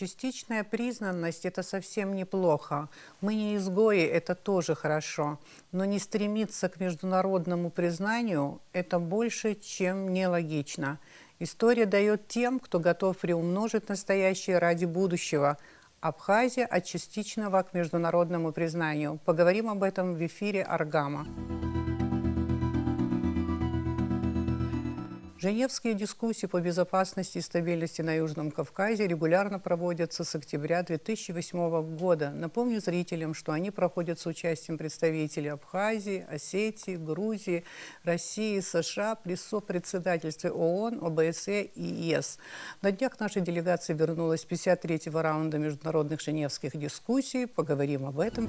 Частичная признанность – это совсем неплохо. Мы не изгои – это тоже хорошо. Но не стремиться к международному признанию – это больше, чем нелогично. История дает тем, кто готов приумножить настоящее ради будущего. Абхазия от частичного к международному признанию. Поговорим об этом в эфире Аргама. Женевские дискуссии по безопасности и стабильности на Южном Кавказе регулярно проводятся с октября 2008 года. Напомню зрителям, что они проходят с участием представителей Абхазии, Осетии, Грузии, России, США при сопредседательстве ООН, ОБСЕ и ЕС. На днях наша делегация вернулась с 53-го раунда международных женевских дискуссий. Поговорим об этом.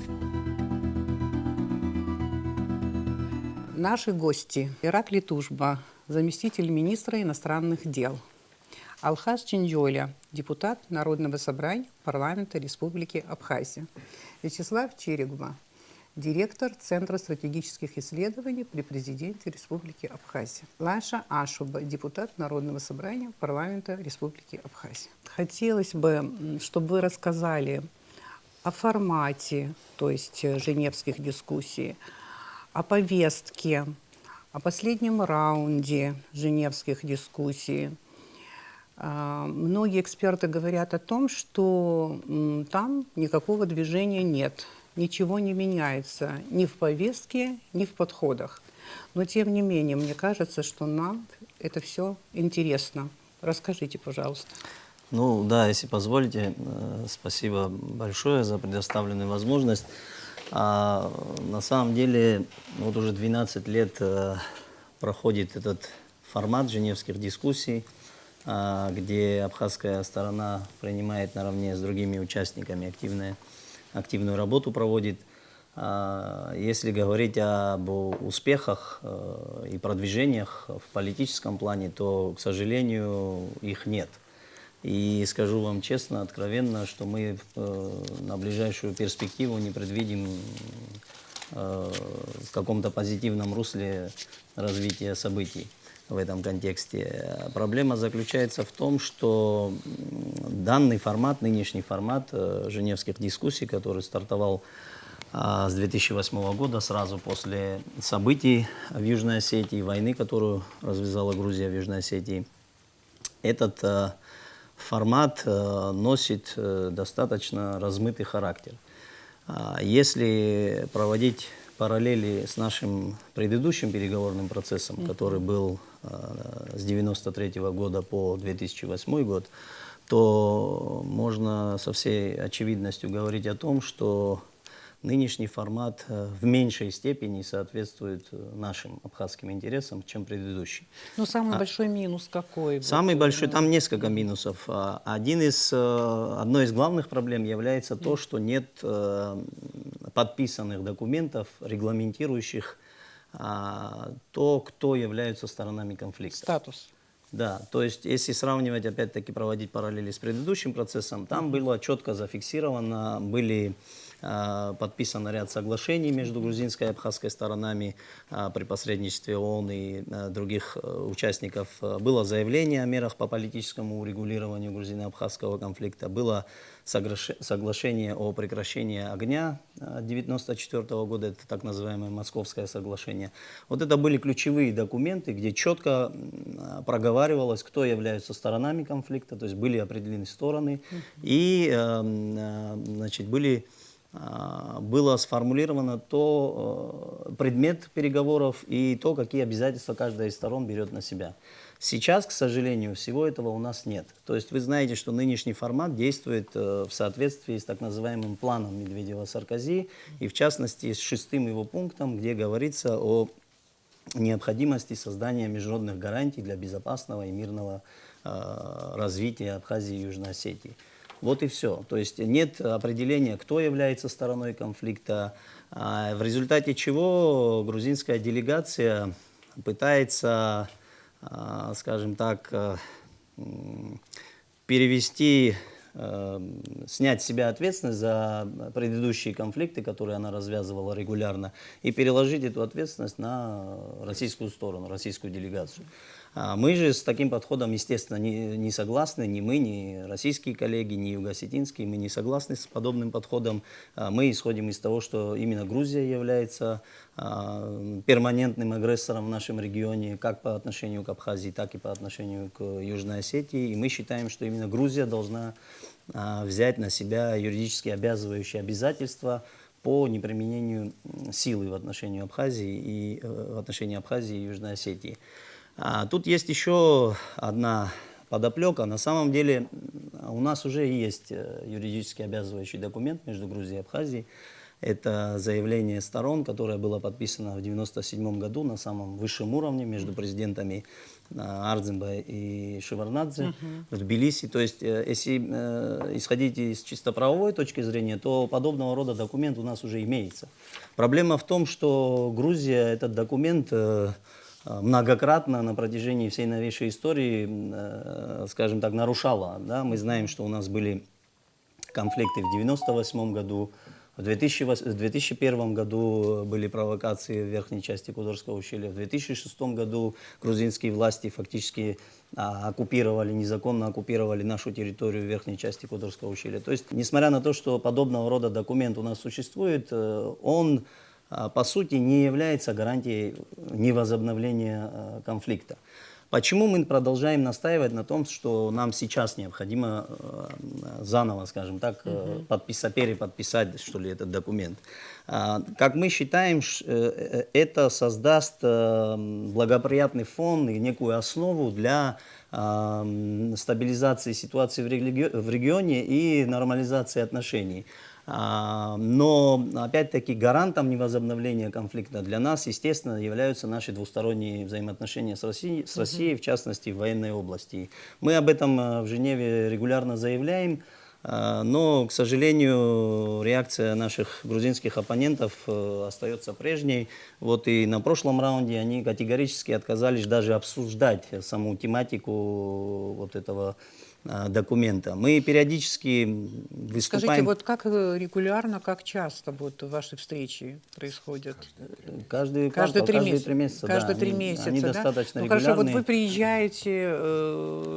Наши гости. Ираклий Тужба, заместитель министра иностранных дел. Алхаз Чинджоля, депутат Народного собрания парламента Республики Абхазия. Вячеслав Черегба, директор Центра стратегических исследований при президенте Республики Абхазия. Лаша Ашуба, депутат Народного собрания парламента Республики Абхазия. Хотелось бы, чтобы вы рассказали о формате, то есть женевских дискуссий, о повестке, о последнем раунде женевских дискуссий. Многие эксперты говорят о том, что там никакого движения нет, ничего не меняется ни в повестке, ни в подходах. Но тем не менее, мне кажется, что нам это все интересно. Расскажите, пожалуйста. Ну да, если позволите, спасибо большое за предоставленную возможность. На самом деле, вот уже 12 лет проходит этот формат женевских дискуссий, где абхазская сторона принимает наравне с другими участниками активную работу проводит. Если говорить об успехах и продвижениях в политическом плане, то, к сожалению, их нет. И скажу вам честно, откровенно, что мы на ближайшую перспективу не предвидим в каком-то позитивном русле развития событий в этом контексте. Проблема заключается в том, что данный формат, нынешний формат женевских дискуссий, который стартовал с 2008 года, сразу после событий в Южной Осетии, войны, которую развязала Грузия в Южной Осетии, этот формат носит достаточно размытый характер. Если проводить параллели с нашим предыдущим переговорным процессом, который был с 1993 года по 2008 год, то можно со всей очевидностью говорить о том, что нынешний формат в меньшей степени соответствует нашим абхазским интересам, чем предыдущий. Ну, самый большой минус какой? Самый большой, там несколько минусов. Одной из главных проблем является то, что нет подписанных документов, регламентирующих то, кто являются сторонами конфликта. Статус. Да, то есть если сравнивать, опять-таки проводить параллели с предыдущим процессом, там было четко зафиксировано, были подписан ряд соглашений между грузинской и абхазской сторонами при посредничестве ООН и других участников. Было заявление о мерах по политическому урегулированию грузино-абхазского конфликта. Было соглашение о прекращении огня 1994 года, это так называемое Московское соглашение. Вот это были ключевые документы, где четко проговаривалось, кто являются сторонами конфликта, то есть были определены стороны, и значит, было сформулировано предмет переговоров и то, какие обязательства каждая из сторон берет на себя. Сейчас, к сожалению, всего этого у нас нет. То есть вы знаете, что нынешний формат действует в соответствии с так называемым планом Медведева-Саркози, и в частности с 6-м его пунктом, где говорится о необходимости создания международных гарантий для безопасного и мирного развития Абхазии и Южной Осетии. Вот и все. То есть нет определения, кто является стороной конфликта, в результате чего грузинская делегация пытается, скажем так, снять с себя ответственность за предыдущие конфликты, которые она развязывала регулярно, и переложить эту ответственность на российскую сторону, российскую делегацию. Мы же с таким подходом, естественно, не согласны, ни мы, ни российские коллеги, ни юго-осетинские, мы не согласны с подобным подходом. Мы исходим из того, что именно Грузия является перманентным агрессором в нашем регионе, как по отношению к Абхазии, так и по отношению к Южной Осетии. И мы считаем, что именно Грузия должна взять на себя юридически обязывающие обязательства по неприменению силы в отношении Абхазии и Южной Осетии. Тут есть еще одна подоплека. На самом деле у нас уже есть юридически обязывающий документ между Грузией и Абхазией. Это заявление сторон, которое было подписано в 1997 году на самом высшем уровне между президентами Ардзинба и Шеварднадзе в Тбилиси. То есть, если исходить из чисто правовой точки зрения, то подобного рода документ у нас уже имеется. Проблема в том, что Грузия этот документ многократно на протяжении всей новейшей истории, скажем так, нарушала. Да? Мы знаем, что у нас были конфликты в 1998 году, в 2001 году были провокации в верхней части Кудорского ущелья, в 2006 году грузинские власти фактически незаконно оккупировали нашу территорию в верхней части Кудорского ущелья. То есть, несмотря на то, что подобного рода документ у нас существует, он по сути не является гарантией невозобновления конфликта. Почему мы продолжаем настаивать на том, что нам сейчас необходимо заново, скажем так, переподписать, что ли, этот документ? Как мы считаем, это создаст благоприятный фон и некую основу для стабилизации ситуации в регионе и нормализации отношений. Но, опять-таки, гарантом невозобновления конфликта для нас, естественно, являются наши двусторонние взаимоотношения с Россией, в частности, в военной области. Мы об этом в Женеве регулярно заявляем, но, к сожалению, реакция наших грузинских оппонентов остается прежней. Вот и на прошлом раунде они категорически отказались даже обсуждать саму тематику вот этого документа. Мы периодически выступаем... Скажите, вот как регулярно, как часто вот ваши встречи происходят? Каждые 3 месяца. Каждые да, 3 месяца, они да? достаточно Ну, регулярные. хорошо, вот вы приезжаете,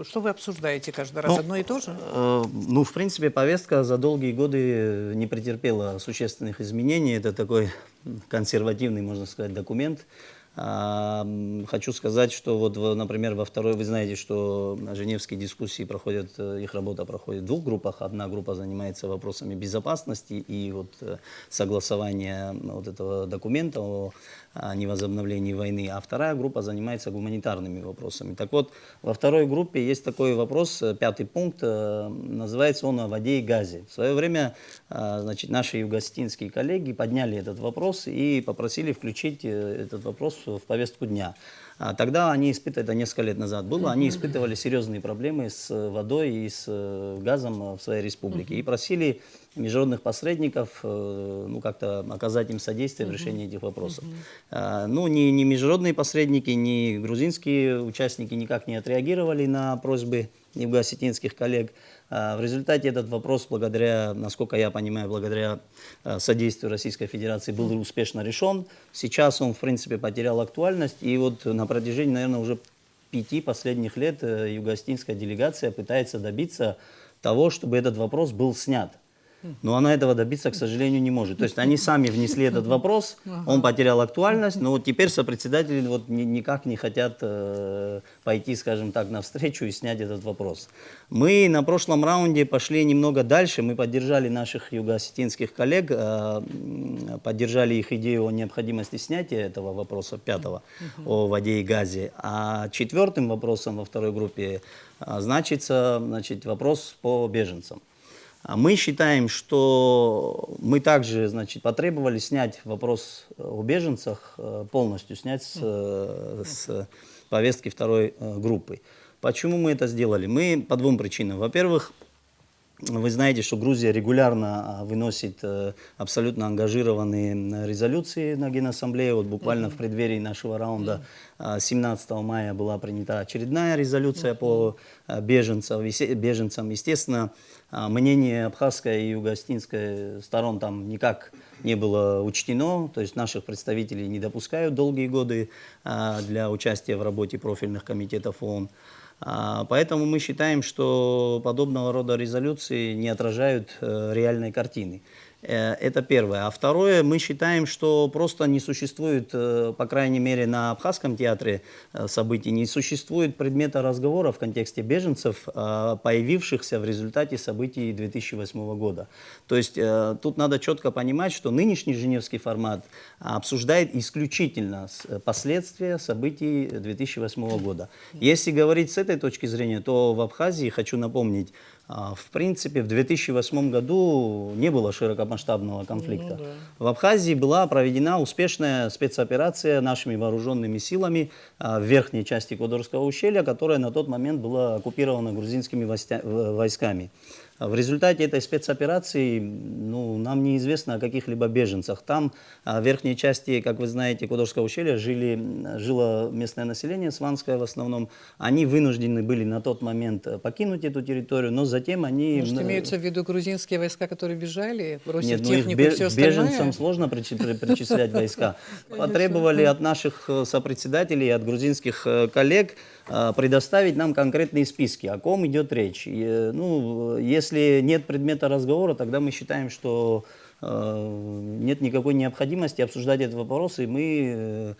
что вы обсуждаете каждый раз? Одно и то же? В принципе, повестка за долгие годы не претерпела существенных изменений. Это такой консервативный, можно сказать, документ. Хочу сказать, что вот, например, вы знаете, что женевские дискуссии проходят, их работа проходит в 2 группах. Одна группа занимается вопросами безопасности и вот согласования вот этого документа о невозобновлении войны, а вторая группа занимается гуманитарными вопросами. Так вот, во второй группе есть такой вопрос, 5-й пункт, называется он о воде и газе. В свое время, значит, наши юго-осетинские коллеги подняли этот вопрос и попросили включить этот вопрос в повестку дня. Тогда они испытывали, это несколько лет назад было, они испытывали серьезные проблемы с водой и с газом в своей республике и просили международных посредников как-то оказать им содействие в решении этих вопросов. Ни международные посредники, ни грузинские участники никак не отреагировали на просьбы юго-осетинских коллег. В результате этот вопрос, насколько я понимаю, благодаря содействию Российской Федерации был успешно решен. Сейчас он, в принципе, потерял актуальность. И вот на протяжении, наверное, уже 5 последних лет юго-осетинская делегация пытается добиться того, чтобы этот вопрос был снят. Но она этого добиться, к сожалению, не может. То есть они сами внесли этот вопрос, он потерял актуальность, но вот теперь сопредседатели вот никак не хотят пойти, скажем так, навстречу и снять этот вопрос. Мы на прошлом раунде пошли немного дальше, мы поддержали наших юго-осетинских коллег, поддержали их идею о необходимости снятия этого вопроса, 5-го, о воде и газе. А 4-м вопросом во второй группе значится, вопрос по беженцам. Мы считаем, что мы также, потребовали снять вопрос о беженцах, полностью снять с повестки второй группы. Почему мы это сделали? Мы по 2 причинам. Во-первых, Вы знаете, что Грузия регулярно выносит абсолютно ангажированные резолюции на Генассамблее. Вот буквально в преддверии нашего раунда 17 мая была принята очередная резолюция по беженцам. Естественно, мнение абхазской и юго-осетинской сторон там никак не было учтено, то есть наших представителей не допускают долгие годы для участия в работе профильных комитетов ООН. Поэтому мы считаем, что подобного рода резолюции не отражают реальной картины. Это первое. А второе, мы считаем, что просто не существует, по крайней мере, на Абхазском театре событий, не существует предмета разговора в контексте беженцев, появившихся в результате событий 2008 года. То есть тут надо четко понимать, что нынешний Женевский формат обсуждает исключительно последствия событий 2008 года. Если говорить с этой точки зрения, то в Абхазии, хочу напомнить, в принципе, в 2008 году не было широкомасштабного конфликта. В Абхазии была проведена успешная спецоперация нашими вооруженными силами в верхней части Кодорского ущелья, которая на тот момент была оккупирована грузинскими войсками. В результате этой спецоперации нам неизвестно о каких-либо беженцах. Там в верхней части, как вы знаете, Кодорского ущелья жило местное население, сванское в основном. Они вынуждены были на тот момент покинуть эту территорию, но затем они... Может, имеются в виду грузинские войска, которые бежали, бросив Нет, технику и все остальное? беженцам сложно причислять войска. Потребовали от наших сопредседателей, от грузинских коллег предоставить нам конкретные списки, о ком идет речь. Если нет предмета разговора, тогда мы считаем, что нет никакой необходимости обсуждать этот вопрос, и мы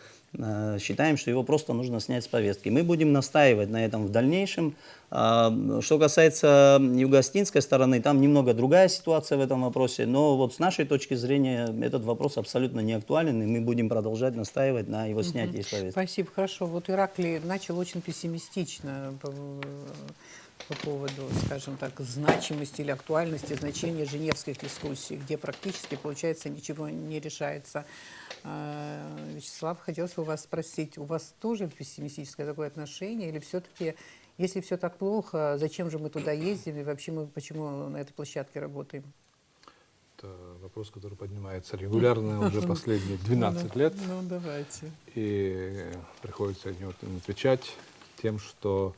считаем, что его просто нужно снять с повестки. Мы будем настаивать на этом в дальнейшем. Что касается юго-осетинской стороны, там немного другая ситуация в этом вопросе, но вот с нашей точки зрения этот вопрос абсолютно не актуален, и мы будем продолжать настаивать на его снятии с повестки. Спасибо, хорошо. Вот Ираклий начал очень пессимистично по поводу, скажем так, значимости или актуальности, значения женевских дискуссий, где практически, получается, ничего не решается. Вячеслав, хотелось бы вас спросить, у вас тоже пессимистическое такое отношение, или все-таки, если все так плохо, зачем же мы туда ездим, и вообще мы почему на этой площадке работаем? Это вопрос, который поднимается регулярно уже последние 12 лет. Ну, давайте. И приходится на него отвечать тем, что,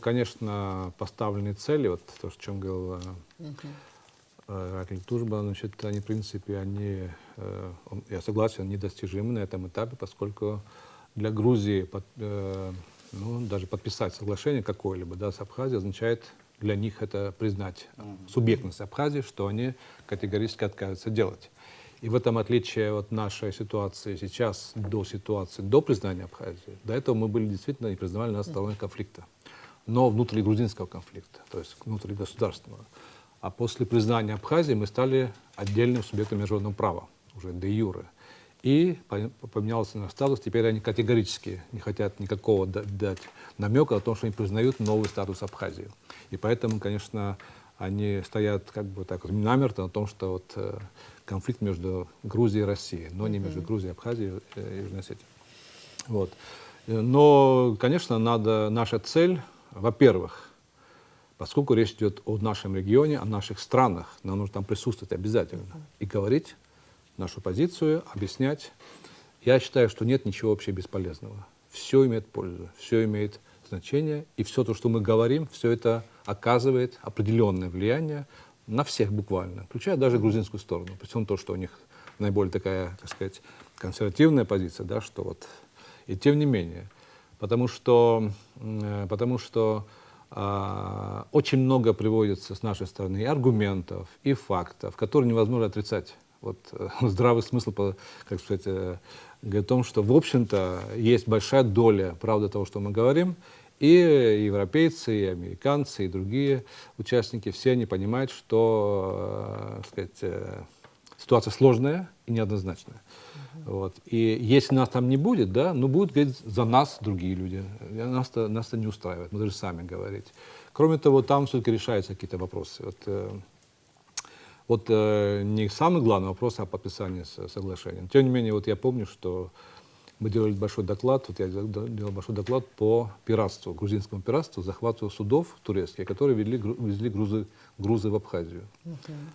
конечно, поставленные цели, вот то, о чем говорил Ираклий Тужба, значит, они, в принципе, я согласен, недостижимы на этом этапе, поскольку для Грузии даже подписать соглашение какое-либо с Абхазией означает для них это признать субъектность Абхазии, что они категорически отказываются делать. И в этом отличие от нашей ситуации сейчас до ситуации до признания Абхазии, до этого мы были действительно и признавали нас стороной конфликта, но внутригрузинского конфликта, то есть внутригосударственного. А после признания Абхазии мы стали отдельным субъектом международного права, уже де юре. И поменялся наш статус, теперь они категорически не хотят никакого дать намека о том, что они признают новый статус Абхазии. И поэтому, конечно, они стоят как бы так намертво на том, что конфликт между Грузией и Россией, но не между Грузией, Абхазией и Южной Осетией. Вот. Но, конечно, наша цель, во-первых, поскольку речь идет о нашем регионе, о наших странах, нам нужно там присутствовать обязательно и говорить нашу позицию, объяснять. Я считаю, что нет ничего вообще бесполезного. Все имеет пользу, все имеет значение, и все то, что мы говорим, все это оказывает определенное влияние на всех буквально, включая даже грузинскую сторону, при всем том, что у них наиболее такая, так сказать, консервативная позиция, что и тем не менее, потому что очень много приводится с нашей стороны и аргументов, и фактов, которые невозможно отрицать. Здравый смысл, как сказать, говорит о том, что, в общем-то, есть большая доля правды того, что мы говорим, и европейцы, и американцы, и другие участники, все они понимают, что, ситуация сложная и неоднозначная. И если нас там не будет, будут говорить за нас другие люди. Нас это не устраивает, мы даже сами говорить. Кроме того, там все-таки решаются какие-то вопросы. Не самый главный вопрос о подписании соглашения. Тем не менее, я помню, что мы делали большой доклад, вот я делал большой доклад по пиратству, грузинскому пиратству, захвату судов турецких, которые везли грузы в Абхазию.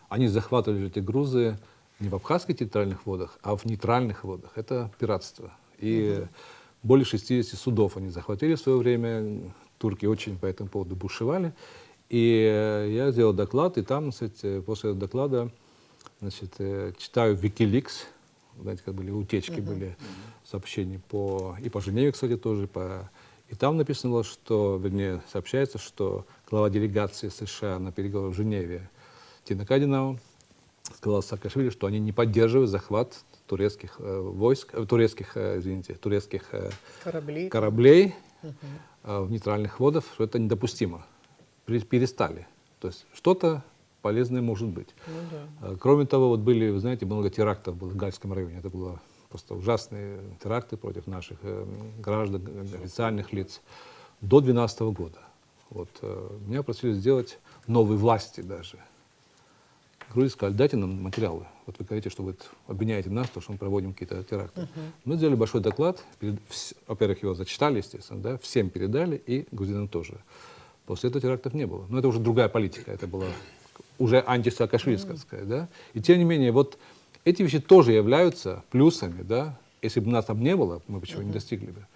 Они захватывали эти грузы не в абхазских территориальных водах, а в нейтральных водах. Это пиратство. И более 60 судов они захватили в свое время. Турки очень по этому поводу бушевали. И я сделал доклад, и там, значит, после доклада, значит, читаю Wikileaks, знаете, как были утечки, были сообщения и по Женеве, кстати, тоже. И там написано, что, вернее, сообщается, что глава делегации США на переговорах в Женеве Тина Каденау сказал Саакашвили, что они не поддерживают захват турецких турецких кораблей в нейтральных водах, что это недопустимо. Перестали. То есть что-то полезное может быть. Кроме того, вот были, вы знаете, много терактов было в Гальском районе. Это было просто ужасные теракты против наших граждан, официальных лиц до 2012 года. Вот, меня просили сделать новые власти даже. Грузия сказали, дайте нам материалы. Вот вы говорите, что вы обвиняете нас, то, что мы проводим какие-то теракты. Мы сделали большой доклад. Во-первых, его зачитали, естественно, да, всем передали, и грузинам тоже. После этого терактов не было. Но это уже другая политика. Это была уже антисаакашвильская, да. И тем не менее, вот эти вещи тоже являются плюсами, да. Если бы нас там не было, мы бы чего не достигли бы.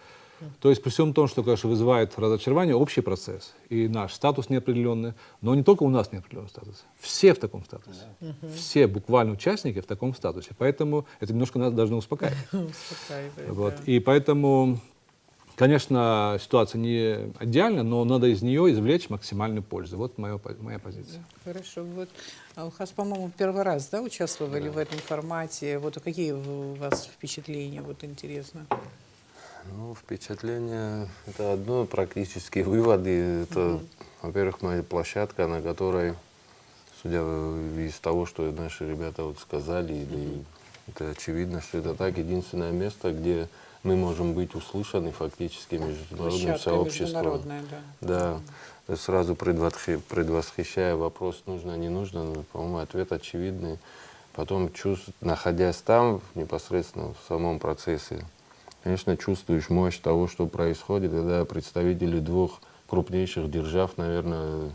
То есть при всем том, что, конечно, вызывает разочарование, общий процесс и наш статус неопределенный, но не только у нас неопределенный статус, все в таком статусе, все буквально участники в таком статусе, поэтому это немножко нас должно успокаивать. Вот. И поэтому, конечно, ситуация не идеальна, но надо из нее извлечь максимальную пользу. Вот моя позиция. Хорошо. Вот, Алхаз, по-моему, первый раз, да, участвовали в этом формате. Вот какие у вас впечатления, вот интересно? Ну, впечатление — это одно, практические выводы. Это, во-первых, моя площадка, на которой, судя из того, что наши ребята вот сказали, это очевидно, что это так, единственное место, где мы можем быть услышаны фактически международным сообществом. Да. Сразу предвосхищая вопрос, нужно, не нужно, но, по-моему, ответ очевидный. Потом, находясь там, непосредственно в самом процессе, конечно, чувствуешь мощь того, что происходит, когда представители двух крупнейших держав, наверное,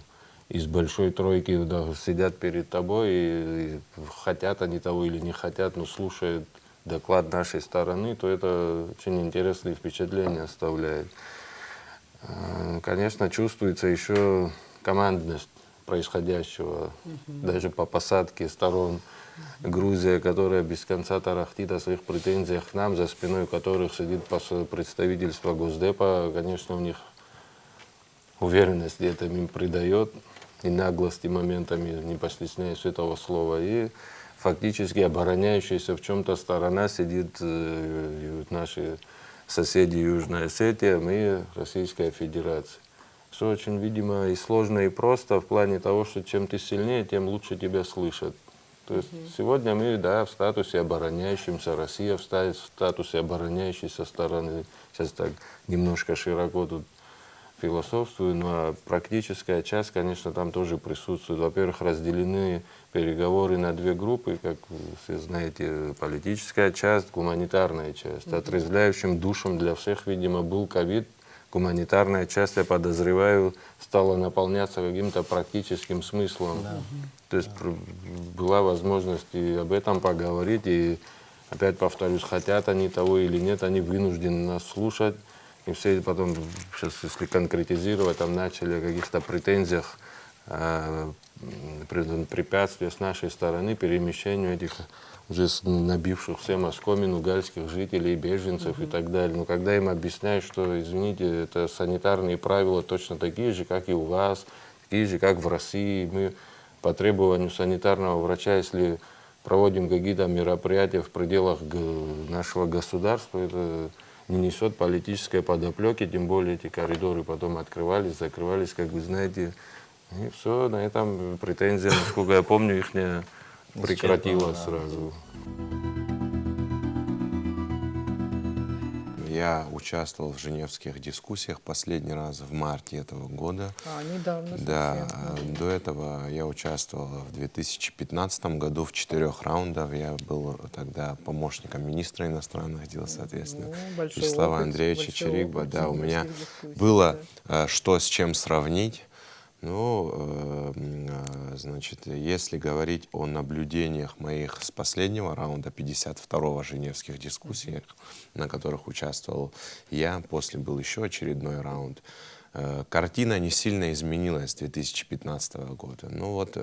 из большой тройки сидят перед тобой и хотят они того или не хотят, но слушают доклад нашей стороны, то это очень интересные впечатления оставляет. Конечно, чувствуется еще командность происходящего, даже по посадке сторон. Грузия, которая без конца тарахтит о своих претензиях к нам, за спиной которых сидит представительство Госдепа, конечно, у них уверенность это им придает, и наглости моментами, не постесняясь этого слова, и фактически обороняющаяся в чем-то сторона сидит наши соседи Южная Осетия и Российская Федерация. Все очень, видимо, и сложно, и просто в плане того, что чем ты сильнее, тем лучше тебя слышат. То есть сегодня мы, да, в статусе обороняющемся, Россия в статусе обороняющейся стороны. Сейчас так немножко широко тут философствую, но практическая часть, конечно, там тоже присутствует. Во-первых, разделены переговоры на две группы, как вы все знаете, политическая часть, гуманитарная часть. Отрезвляющим душем для всех, видимо, был ковид. Гуманитарная часть, я подозреваю, стала наполняться каким-то практическим смыслом. То есть была возможность и об этом поговорить, и опять повторюсь, хотят они того или нет, они вынуждены нас слушать. И все потом, сейчас если конкретизировать, там начали о каких-то претензиях, препятствия с нашей стороны перемещению этих уже набивших всем оскомину гальских жителей, беженцев и так далее. Но когда им объясняют, что, извините, это санитарные правила точно такие же, как и у вас, такие же, как в России, мы по требованию санитарного врача, если проводим какие-то мероприятия в пределах нашего государства, это не несет политической подоплеки, тем более эти коридоры потом открывались, закрывались, как вы знаете. И все, на этом претензия, насколько я помню, их не прекратилась сразу. Я участвовал в женевских дискуссиях последний раз в марте этого года. Недавно Да, совсем. до этого я участвовал в 2015 году в 4 раундах. Я был тогда помощником министра иностранных дел, соответственно, большой Вячеслава опыт, Андреевича большой Чирикба. опыт Да, у меня женевских дискуссий, было что с чем сравнить. Ну, значит, если говорить о наблюдениях моих с последнего раунда 52-го женевских дискуссий, на которых участвовал я, после был еще очередной раунд, картина не сильно изменилась с 2015 года. Ну вот,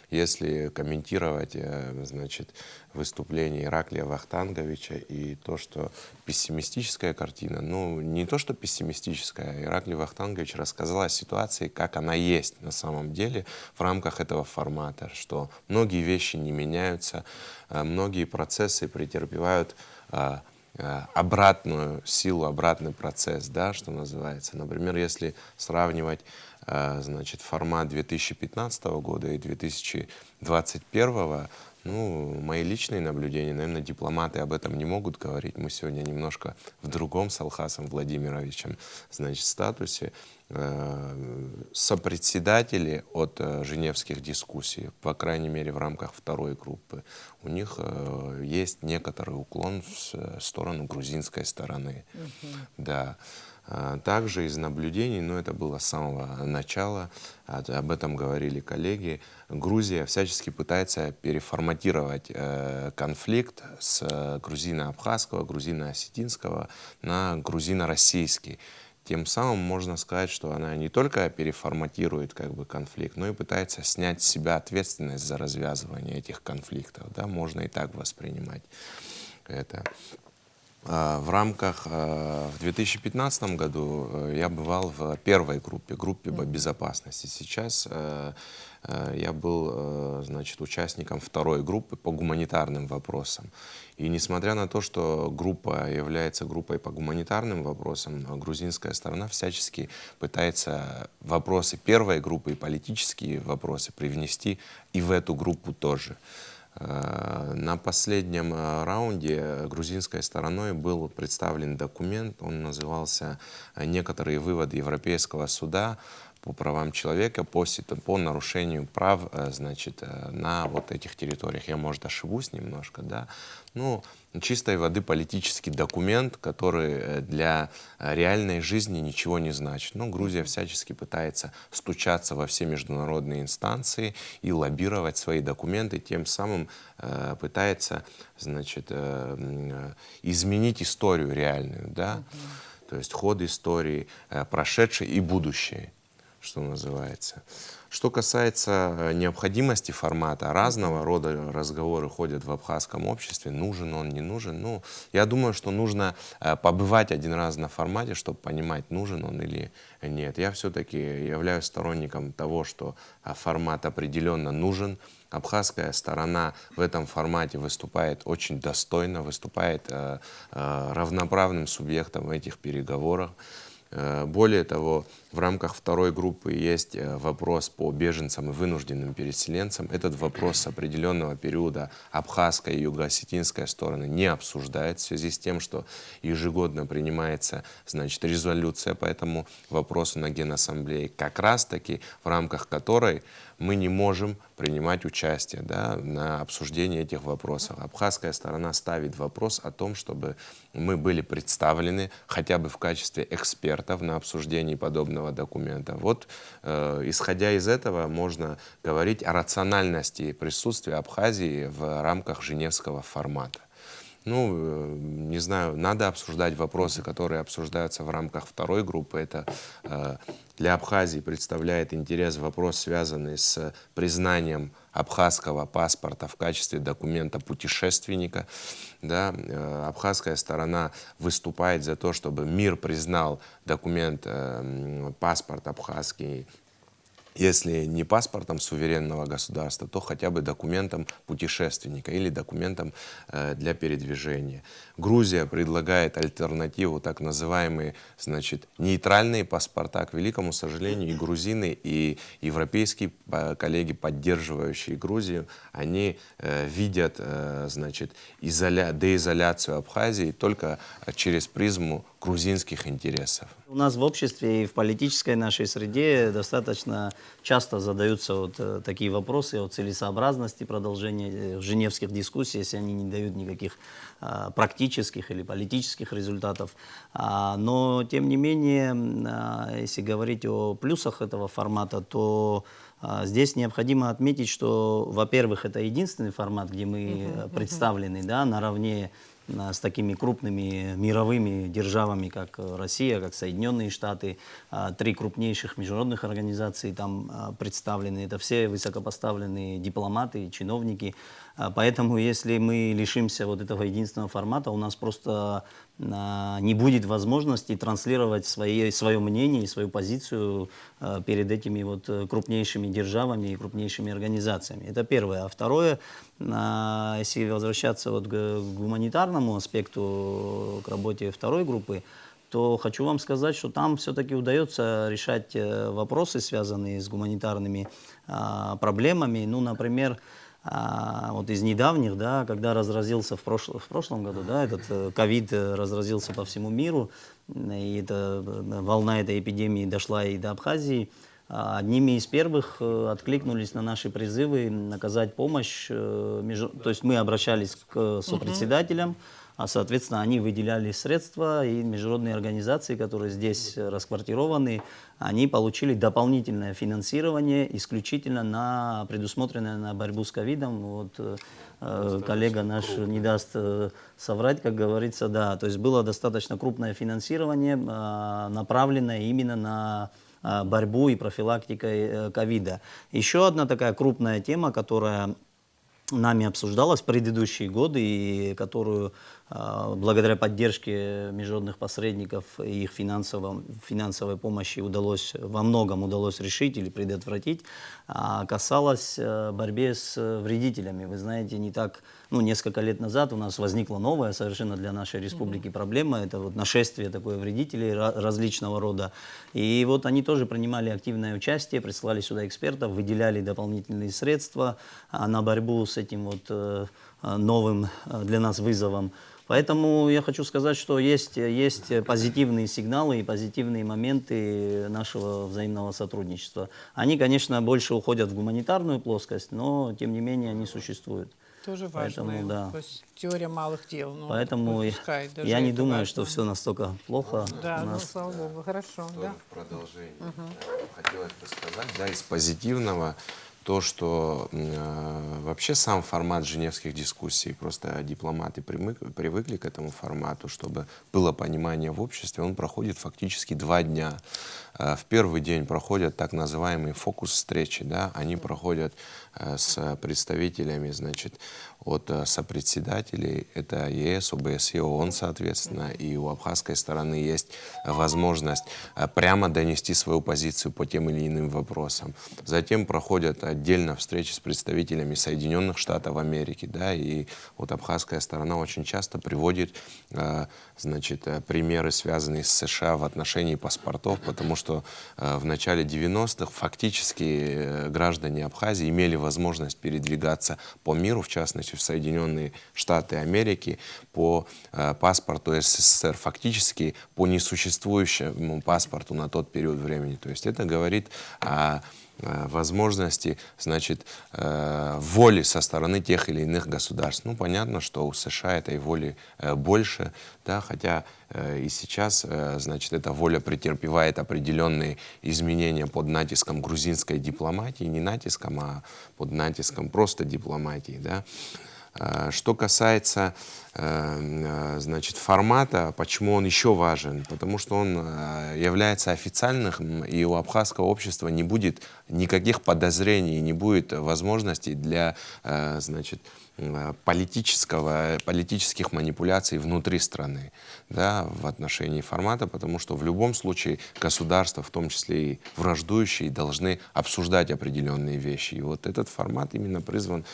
если комментировать, значит, выступление Ираклия Вахтанговича и то, что пессимистическая картина, ну, не то, что пессимистическая, Ираклий Вахтангович рассказал о ситуации, как она есть на самом деле в рамках этого формата, что многие вещи не меняются, многие процессы претерпевают обратную силу, обратный процесс, да, что называется. Например, если сравнивать, значит, формат 2015 года и 2021, ну, мои личные наблюдения, наверное, дипломаты об этом не могут говорить. Мы сегодня немножко в другом с Алхасом Владимировичем, значит, статусе. Сопредседатели от женевских дискуссий, по крайней мере, в рамках второй группы, у них есть некоторый уклон в сторону грузинской стороны. Да. Также из наблюдений, но это было с самого начала, об этом говорили коллеги, Грузия всячески пытается переформатировать конфликт с грузино-абхазского, грузино-осетинского на грузино-российский. Тем самым можно сказать, что она не только переформатирует как бы конфликт, но и пытается снять с себя ответственность за развязывание этих конфликтов. Да? Можно и так воспринимать это. В рамках, в 2015 году я бывал в первой группе по безопасности. Сейчас я был, значит, участником второй группы по гуманитарным вопросам. И несмотря на то, что группа является группой по гуманитарным вопросам, грузинская сторона всячески пытается вопросы первой группы и политические вопросы привнести и в эту группу тоже. На последнем раунде грузинской стороной был представлен документ, он назывался «Некоторые выводы Европейского суда по правам человека по нарушению прав, значит, на вот этих территориях». Я, может, ошибусь немножко, да. Ну, чистой воды политический документ, который для реальной жизни ничего не значит. Но Грузия всячески пытается стучаться во все международные инстанции и лоббировать свои документы, тем самым пытается, значит, изменить историю реальную, да? То есть ход истории, прошедшей и будущей, что называется. Что касается необходимости формата, разного рода разговоры ходят в абхазском обществе, нужен он, не нужен. Ну, я думаю, что нужно побывать один раз на формате, чтобы понимать, нужен он или нет. Я все-таки являюсь сторонником того, что формат определенно нужен. Абхазская сторона в этом формате выступает очень достойно, выступает равноправным субъектом в этих переговорах. Более того, в рамках второй группы есть вопрос по беженцам и вынужденным переселенцам. Этот вопрос с определенного периода абхазская и юго-осетинская стороны не обсуждает в связи с тем, что ежегодно принимается, значит, резолюция по этому вопросу на Генассамблее, как раз-таки в рамках которой мы не можем принимать участие, да, на обсуждении этих вопросов. Абхазская сторона ставит вопрос о том, чтобы мы были представлены хотя бы в качестве экспертов на обсуждении подобного документа. Вот, исходя из этого, можно говорить о рациональности присутствия Абхазии в рамках женевского формата. Ну, не знаю, надо обсуждать вопросы, которые обсуждаются в рамках второй группы. Это для Абхазии представляет интерес вопрос, связанный с признанием абхазского паспорта в качестве документа путешественника. Да, абхазская сторона выступает за то, чтобы мир признал документ, паспорт абхазский если не паспортом суверенного государства, то хотя бы документом путешественника или документом для передвижения. Грузия предлагает альтернативу, так называемые, значит, нейтральные паспорта. К великому сожалению, и грузины, и европейские коллеги, поддерживающие Грузию, они видят, значит, деизоляцию Абхазии только через призму грузинских интересов. У нас в обществе и в политической нашей среде достаточно часто задаются вот такие вопросы о целесообразности продолжения женевских дискуссий, если они не дают никаких практических или политических результатов. Но, тем не менее, если говорить о плюсах этого формата, то здесь необходимо отметить, что, во-первых, это единственный формат, где мы представлены, да, наравне с такими крупными мировыми державами, как Россия, как Соединенные Штаты. 3 крупнейших международных организации там представлены. Это все высокопоставленные дипломаты, чиновники. Поэтому, если мы лишимся вот этого единственного формата, у нас просто не будет возможности транслировать свое мнение и свою позицию перед этими вот крупнейшими державами и крупнейшими организациями. Это первое. А второе, если возвращаться вот к гуманитарному аспекту, к работе второй группы, то хочу вам сказать, что там все-таки удается решать вопросы, связанные с гуманитарными проблемами. Ну, например, вот из недавних, да, когда разразился в прошлом году, да, этот ковид разразился по всему миру, и волна этой эпидемии дошла и до Абхазии, одними из первых откликнулись на наши призывы оказать помощь. То есть мы обращались к сопредседателям, а, соответственно, они выделяли средства, и международные организации, которые здесь расквартированы, они получили дополнительное финансирование исключительно предусмотренное на борьбу с ковидом. Вот, коллега наш не даст соврать, как говорится, да. То есть было достаточно крупное финансирование, направленное именно на борьбу и профилактикой ковида. Еще одна такая крупная тема, которая нами обсуждалась в предыдущие годы и которую благодаря поддержке международных посредников и их финансовой помощи во многом удалось решить или предотвратить, касалась борьбы с вредителями. Вы знаете, несколько лет назад у нас возникла новая совершенно для нашей республики проблема. Это вот нашествие такое вредителей различного рода. И вот они тоже принимали активное участие, присылали сюда экспертов, выделяли дополнительные средства на борьбу с этим вот новым для нас вызовом. Поэтому я хочу сказать, что есть позитивные сигналы и позитивные моменты нашего взаимного сотрудничества. Они, конечно, больше уходят в гуманитарную плоскость, но, тем не менее, они существуют. Тоже важно. Поэтому, да. То есть теория малых дел. Поэтому я не думаю, что все настолько плохо. Да, слава богу, хорошо. Да? В продолжение хотелось бы сказать, да, из позитивного, то, что вообще сам формат женевских дискуссий, просто дипломаты привыкли к этому формату, чтобы было понимание в обществе, он проходит фактически 2 дня. В первый день проходят так называемые фокус-встречи, да, они проходят с представителями, значит, от сопредседателей, это ЕС, ОБСЕ, ООН, соответственно, и у абхазской стороны есть возможность прямо донести свою позицию по тем или иным вопросам. Затем проходят отдельно встречи с представителями Соединенных Штатов Америки, да, и вот абхазская сторона очень часто приводит, значит, примеры, связанные с США в отношении паспортов, потому что в начале 90-х фактически граждане Абхазии имели возможность передвигаться по миру, в частности в Соединенные Штаты Америки, по паспорту СССР, фактически по несуществующему паспорту на тот период времени. То есть это говорит о возможности, значит, воли со стороны тех или иных государств. Ну, понятно, что у США этой воли больше, да, хотя и сейчас, значит, эта воля претерпевает определенные изменения под натиском грузинской дипломатии, не натиском, а под натиском просто дипломатии, да. Что касается, значит, формата, почему он еще важен? Потому что он является официальным, и у абхазского общества не будет никаких подозрений, не будет возможностей для, значит, политических манипуляций внутри страны, да, в отношении формата, потому что в любом случае государства, в том числе и враждующие, должны обсуждать определенные вещи. И вот этот формат именно призван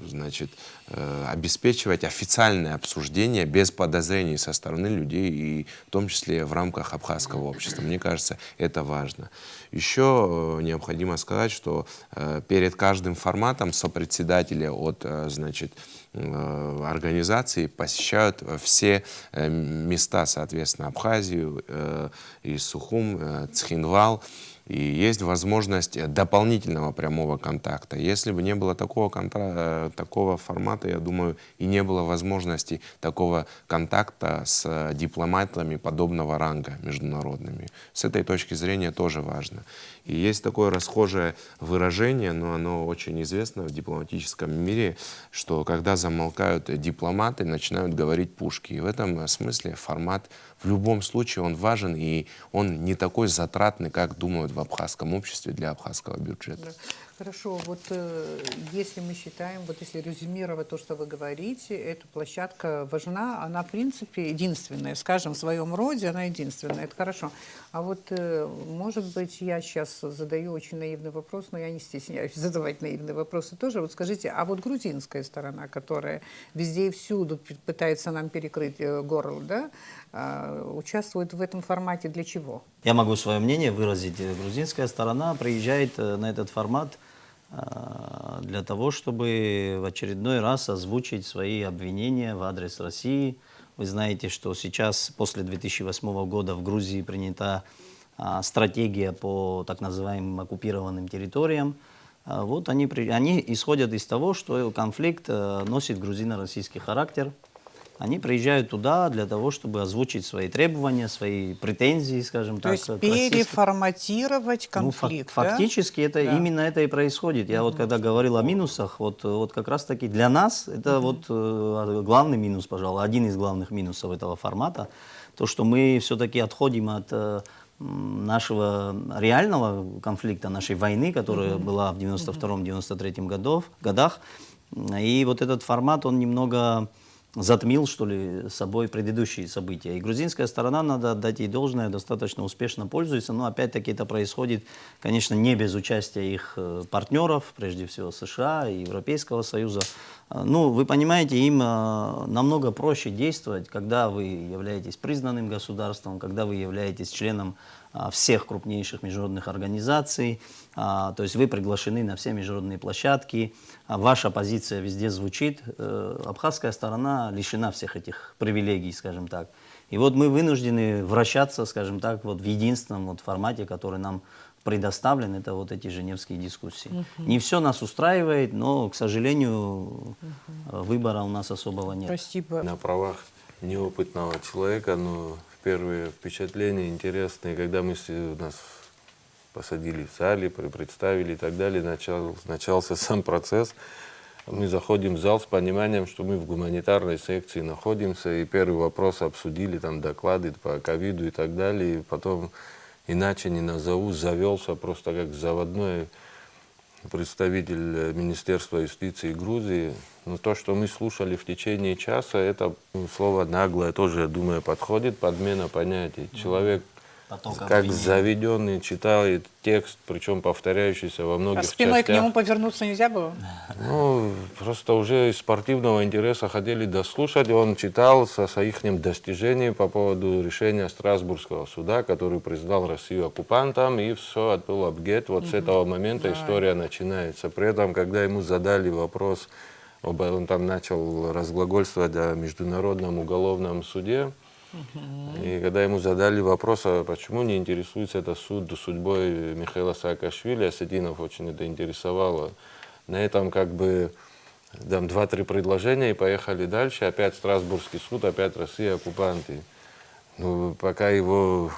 значит, обеспечивать официальное обсуждение без подозрений со стороны людей, и в том числе в рамках абхазского общества. Мне кажется, это важно. Еще необходимо сказать, что перед каждым форматом сопредседатели от, значит, организации посещают все места, соответственно, Абхазию, и Сухум, Цхинвал. И есть возможность дополнительного прямого контакта. Если бы не было такого формата, я думаю, и не было возможности такого контакта с дипломатами подобного ранга международными. С этой точки зрения тоже важно. И есть такое расхожее выражение, но оно очень известно в дипломатическом мире, что когда замолкают дипломаты, начинают говорить пушки. И в этом смысле формат в любом случае он важен, и он не такой затратный, как думают в абхазском обществе для абхазского бюджета. Хорошо, вот если мы считаем, вот если резюмировать то, что вы говорите, эта площадка важна, она в принципе единственная, скажем, в своем роде она единственная, это хорошо. А вот, может быть, я сейчас задаю очень наивный вопрос, но я не стесняюсь задавать наивные вопросы тоже. Вот скажите, а вот грузинская сторона, которая везде и всюду пытается нам перекрыть горло, да, участвует в этом формате для чего? Я могу свое мнение выразить. Грузинская сторона приезжает на этот формат для того, чтобы в очередной раз озвучить свои обвинения в адрес России. Вы знаете, что сейчас, после 2008 года, в Грузии принята стратегия по так называемым оккупированным территориям. Вот они исходят из того, что конфликт носит грузино-российский характер. Они приезжают туда для того, чтобы озвучить свои требования, свои претензии, скажем так. То есть переформатировать конфликт, да? Фактически это, Да. именно это и происходит. Я вот когда говорил о минусах, вот как раз-таки для нас это вот главный минус, пожалуй, один из главных минусов этого формата. То, что мы все-таки отходим от нашего реального конфликта, нашей войны, которая была в 92-93 годах. И вот этот формат, он немного затмил, что ли, собой предыдущие события. И грузинская сторона, надо отдать ей должное, достаточно успешно пользуется, но опять-таки это происходит, конечно, не без участия их партнеров, прежде всего США и Европейского Союза. Ну, вы понимаете, им намного проще действовать, когда вы являетесь признанным государством, когда вы являетесь членом всех крупнейших международных организаций, то есть вы приглашены на все международные площадки, ваша позиция везде звучит. Абхазская сторона лишена всех этих привилегий, скажем так. И вот мы вынуждены вращаться, скажем так, вот в единственном вот формате, который нам предоставлен, это вот эти женевские дискуссии. Не все нас устраивает, но, к сожалению, выбора у нас особого нет. Спасибо. На правах неопытного человека, но первые впечатления интересные, когда нас посадили в зале, представили и так далее, начался сам процесс. Мы заходим в зал с пониманием, что мы в гуманитарной секции находимся, и первый вопрос обсудили, там доклады по ковиду и так далее, и потом, иначе не назову, завелся просто как заводной представитель Министерства юстиции Грузии. Но то, что мы слушали в течение часа, это слово «наглое» тоже, я думаю, подходит, подмена понятий. Человек, как заведенный, читает текст, причем повторяющийся во многих частях. А спиной к нему повернуться нельзя было? Ну, просто уже из спортивного интереса хотели дослушать. Он читал со своих достижений по поводу решения Страсбургского суда, который признал Россию оккупантом, и все, отбыл обгет. Вот с этого момента история начинается. При этом, когда ему задали вопрос, он там начал разглагольствовать о Международном уголовном суде, и когда ему задали вопрос, а почему не интересуется этот суд судьбой Михаила Саакашвили, Осетинов очень это интересовало. На этом как бы там 2-3 предложения и поехали дальше. Опять Страсбургский суд, опять Россия, оккупанты. Ну, пока его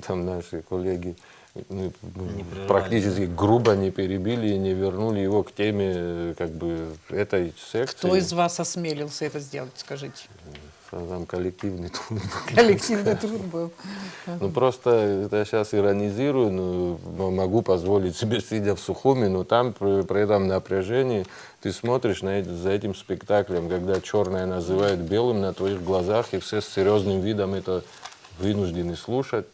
там наши коллеги практически грубо не перебили и не вернули его к теме как бы этой секции. Кто из вас осмелился это сделать, скажите? там коллективный труд. Коллективный труд был. Ну, просто это я сейчас иронизирую, но могу позволить себе, сидя в Сухуми, но там при этом напряжении ты смотришь за этим спектаклем, когда черное называют белым на твоих глазах, и все с серьезным видом это вынуждены слушать.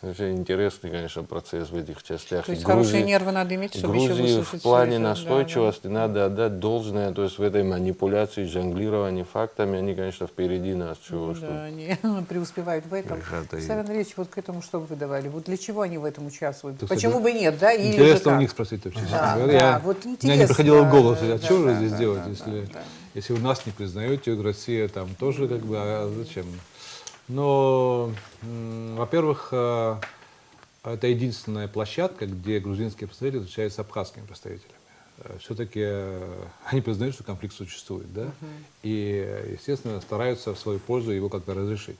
Вообще интересный, конечно, процесс в этих частях. То есть И хорошие нервы надо иметь, чтобы еще Грузии выслушать в плане всё это. Да, настойчивости надо отдать должное, то есть в этой манипуляции, жонглировании фактами, они, конечно, впереди нас. Чего, да. что Да, они преуспевают в этом. Ребята, Александр Андреевич, вот к этому что бы вы давали? Вот для чего они в этом участвуют? Так, кстати, Почему бы нет, да? Или же Интересно у как? них спросить вообще. Да, честно говоря. да, вот Мне не интересно, приходило в голову, а да, что же да, здесь да, делать, да, если, да. если вы нас не признаете, Россия там тоже как бы, а зачем? Но, во-первых, это единственная площадка, где грузинские представители встречаются с абхазскими представителями. Все-таки они признают, что конфликт существует, да? И, естественно, стараются в свою пользу его как-то разрешить.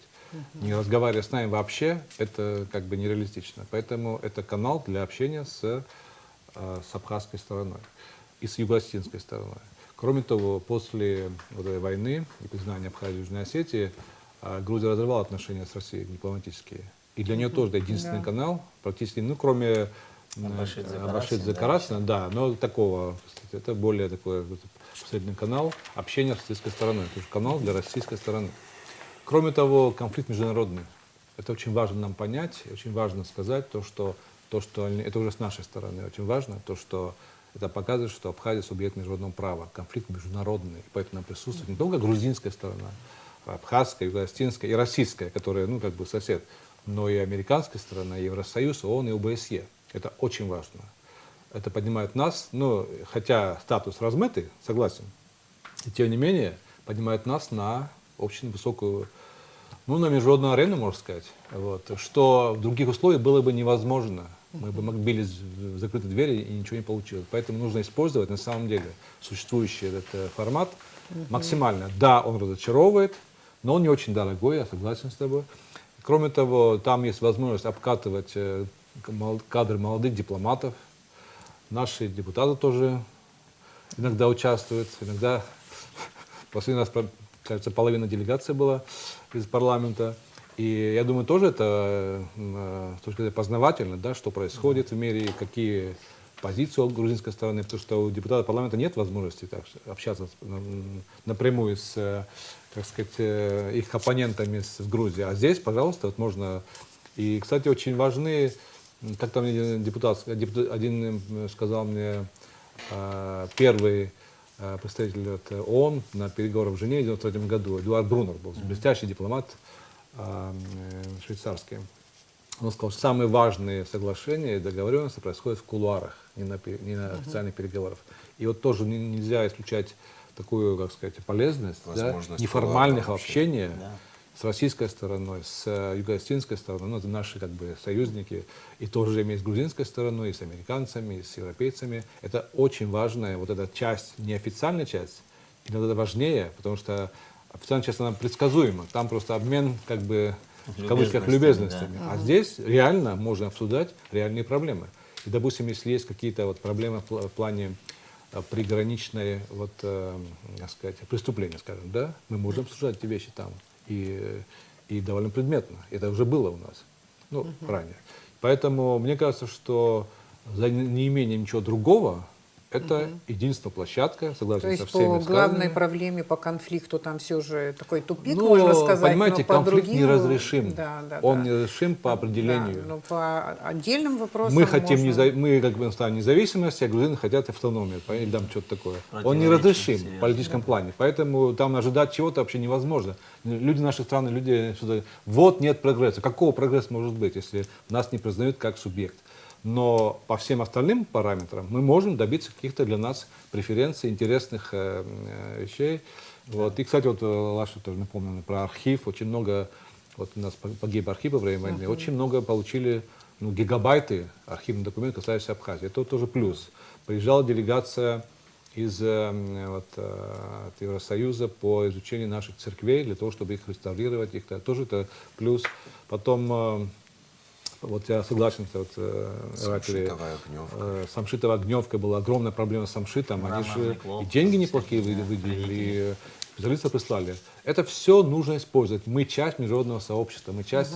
Не разговаривая с нами вообще, это как бы нереалистично. Поэтому это канал для общения с абхазской стороной и с юго-осетинской стороной. Кроме того, после вот этой войны и признания Абхазии и Южной Осетии, Грузия разорвала отношения с Россией дипломатические. И для нее тоже это единственный канал, практически, ну, кроме Абашидзе-Карасина, да, но такого, это более такой последний канал общения с российской стороной, то есть канал для российской стороны. Кроме того, конфликт международный. Это очень важно нам понять, очень важно сказать то, что это уже с нашей стороны очень важно, то, что это показывает, что Абхазия субъект международного права, конфликт международный, поэтому присутствует не только грузинская сторона, абхазская, юго-осетинская и российская, которая, ну, как бы сосед, но и американская сторона, Евросоюз, ООН и ОБСЕ. Это очень важно. Это поднимает нас, ну, хотя статус размытый, согласен, и тем не менее поднимает нас на очень высокую, ну, на международную арену, можно сказать, вот, что в других условиях было бы невозможно. Мы бы били в закрытые двери и ничего не получилось. Поэтому нужно использовать на самом деле существующий этот формат максимально. Да, он разочаровывает, но он не очень дорогой, я согласен с тобой. Кроме того, там есть возможность обкатывать кадры молодых дипломатов. Наши депутаты тоже иногда участвуют, иногда последний раз, кажется, половина делегации была из парламента. И я думаю, тоже это с точки зрения познавательно, да, что происходит в мире, какие позиции у грузинской стороны, потому что у депутатов парламента нет возможности так, общаться напрямую с, так сказать, их оппонентами в Грузии. А здесь, пожалуйста, вот можно. И, кстати, очень важны, как там один сказал мне, первый представитель ООН на переговорах в Женеве в 1993 году, Эдуард Брунер был, блестящий дипломат швейцарский. Он сказал, что самые важные соглашения и договоренности происходят в кулуарах, не на официальных переговорах. И вот тоже нельзя исключать такую, как сказать, полезность, да, неформальных общения с российской стороной, с юго-осетинской стороной, ну, это наши как бы союзники, и тоже имеют с грузинской стороной, и с американцами, и с европейцами. Это очень важная вот эта часть, неофициальная часть, иногда важнее, потому что официальная часть, она предсказуема, там просто обмен, как бы, в кавычках, любезностями. Да. А здесь реально можно обсуждать реальные проблемы. И, допустим, если есть какие-то вот проблемы в плане приграничной, вот, так сказать, преступления, скажем, да, мы можем обсуждать эти вещи там. И довольно предметно. Это уже было у нас, ну, ранее. Поэтому мне кажется, что за неимением ничего другого, это единственная площадка, согласен со всеми. То есть по главной проблеме, по конфликту, там все же такой тупик, ну, можно сказать. понимаете, но по конфликт другим, неразрешим. Да, да, он да. неразрешим по определению. Да, но по отдельным вопросам мы хотим, можно... мы как бы ставим независимость, а грузины хотят автономию, или там что-то такое. Он неразрешим в политическом плане. Поэтому там ожидать чего-то вообще невозможно. Люди нашей страны, люди сюда, вот нет прогресса. Какого прогресса может быть, если нас не признают как субъект? Но по всем остальным параметрам мы можем добиться каких-то для нас преференций, интересных вещей. Вот. И, кстати, вот Лаша тоже напомнила про архив. Очень много, вот у нас погиб архив во время войны, очень много получили, ну, гигабайты архивных документов, касающихся Абхазии. Это тоже плюс. Приезжала делегация из от Евросоюза по изучению наших церквей, для того, чтобы их реставрировать. Тоже это плюс. Потом Вот я согласен, вот, Ираклий, Самшитовая Огневка. Самшитовая Огневка была огромная проблема с Самшитом. Они же и деньги неплохие выделили, и специалистов прислали. Это все нужно использовать. Мы часть международного сообщества, мы часть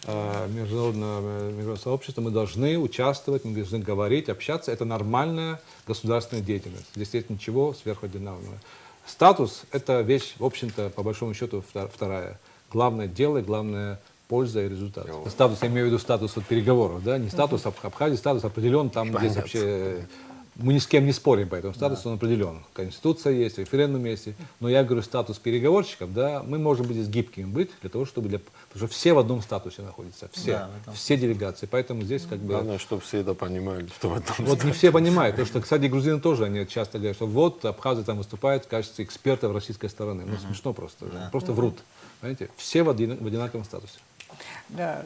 международного сообщества, мы должны участвовать, мы должны говорить, общаться. Это нормальная государственная деятельность. Здесь нет ничего сверхординарного. Статус – это вещь, в общем-то, по большому счету, вторая. Главное дело, главное польза и результат. Статус, я имею в виду статус вот переговоров, да, не статус Абхазии, статус определен, там здесь вообще мы ни с кем не спорим по этому статусу, он определен. Конституция есть, референдум есть, но я говорю статус переговорщиков, да, мы можем быть здесь гибкими быть для того, чтобы, потому что все в одном статусе находятся, все, все делегации, поэтому здесь как бы... Главное, чтобы все это понимали, что в этом Вот не все понимают, потому что, кстати, грузины тоже, они часто говорят, что вот Абхазы там выступают в качестве экспертов российской стороны. Ну, смешно просто, просто врут. Понимаете? Все в одинаковом статусе. Да,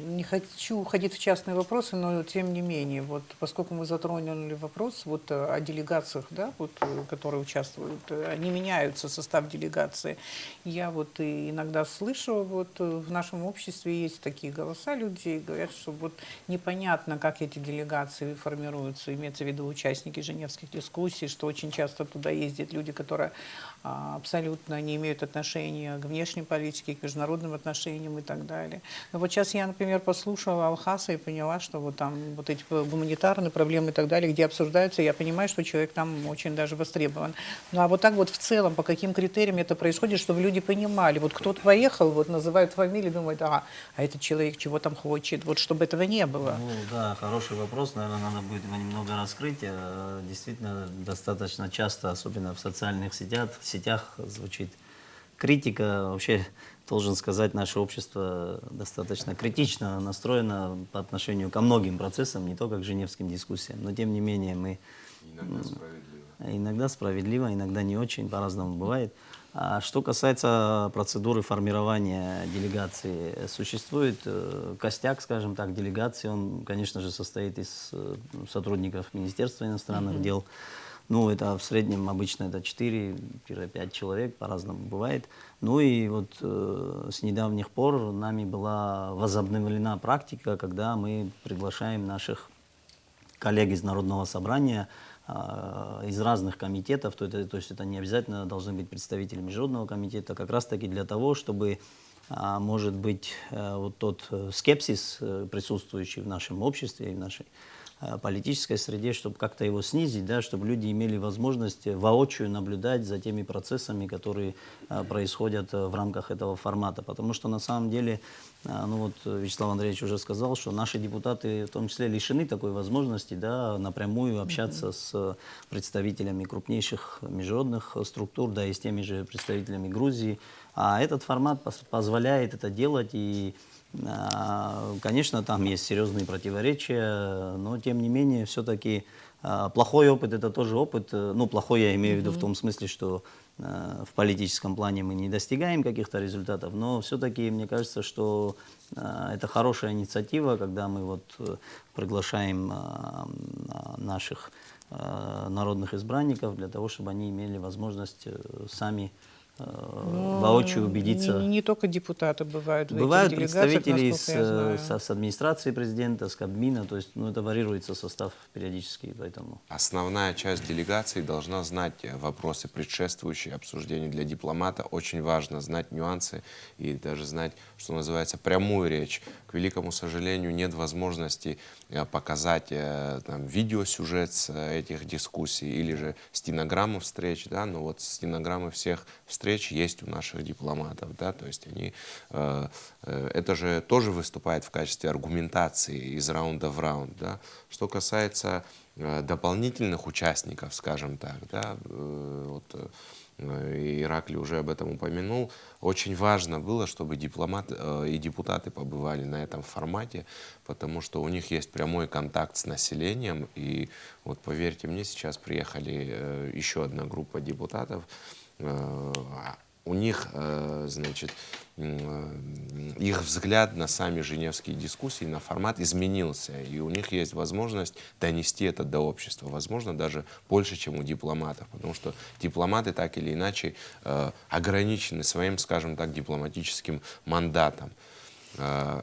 не хочу уходить в частные вопросы, но тем не менее, вот поскольку мы затронули вопрос вот о делегациях, да, вот, которые участвуют, они меняются, состав делегации. Я вот и иногда слышу, вот в нашем обществе есть такие голоса людей, говорят, что вот непонятно, как эти делегации формируются, имеется в виду участники женевских дискуссий, что очень часто туда ездят люди, которые абсолютно не имеют отношения к внешней политике, к международным отношениям и так далее. Но вот сейчас я, например, послушала Алхаса и поняла, что вот там вот эти гуманитарные проблемы и так далее, где обсуждаются, я понимаю, что человек там очень даже востребован. Ну а вот так вот в целом, по каким критериям это происходит, чтобы люди понимали, вот кто-то поехал, вот называют фамилию, думают, а этот человек чего там хочет, вот чтобы этого не было. Ну да, хороший вопрос, наверное, надо будет его немного раскрыть. Действительно, достаточно часто, особенно в социальных сетях звучит критика. Вообще, должен сказать, наше общество достаточно критично настроено по отношению ко многим процессам, не только к женевским дискуссиям. Но, тем не менее, мы... Иногда справедливо, иногда не очень, по-разному бывает. А что касается процедуры формирования делегации, существует костяк, скажем так, делегации. Он, конечно же, состоит из сотрудников Министерства иностранных дел. Ну, это в среднем обычно это 4-5 человек, по-разному бывает. Ну и вот с недавних пор нами была возобновлена практика, когда мы приглашаем наших коллег из Народного собрания, из разных комитетов, то есть это не обязательно должны быть представители Международного комитета, как раз-таки для того, чтобы, может быть, вот тот скепсис, присутствующий в нашем обществе и в нашей политической среде, чтобы как-то его снизить, да, чтобы люди имели возможность воочию наблюдать за теми процессами, которые происходят в рамках этого формата. Потому что на самом деле, ну вот Вячеслав Андреевич уже сказал, что наши депутаты в том числе лишены такой возможности, да, напрямую общаться с представителями крупнейших международных структур, да, и с теми же представителями Грузии. А этот формат позволяет это делать, и конечно, там есть серьезные противоречия, но тем не менее, все-таки плохой опыт – это тоже опыт. Ну, плохой я имею в виду в том смысле, что в политическом плане мы не достигаем каких-то результатов, но все-таки мне кажется, что это хорошая инициатива, когда мы вот приглашаем наших народных избранников для того, чтобы они имели возможность сами воочию убедиться. Не только депутаты бывают в Бывают этих делегациях, представители насколько я знаю. с администрации президента, с Кабмина, то есть ну, это варьируется состав периодически, поэтому... Основная часть делегации должна знать вопросы, предшествующие обсуждению. Для дипломата очень важно знать нюансы и даже знать, что называется, прямую речь. К великому сожалению, нет возможности показать там, видеосюжет с этих дискуссий или же стенограмму встреч, да, но вот стенограммы всех встреч есть у наших дипломатов, да, то есть они, это же тоже выступает в качестве аргументации из раунда в раунд, да. Что касается дополнительных участников, скажем так, да, вот, Ираклий уже об этом упомянул, очень важно было, чтобы дипломаты и депутаты побывали на этом формате, потому что у них есть прямой контакт с населением, и вот поверьте мне, сейчас приехали еще одна группа депутатов, у них, значит, их взгляд на сами женевские дискуссии, на формат изменился, и у них есть возможность донести это до общества, возможно, даже больше, чем у дипломатов, потому что дипломаты так или иначе ограничены своим, скажем так, дипломатическим мандатом.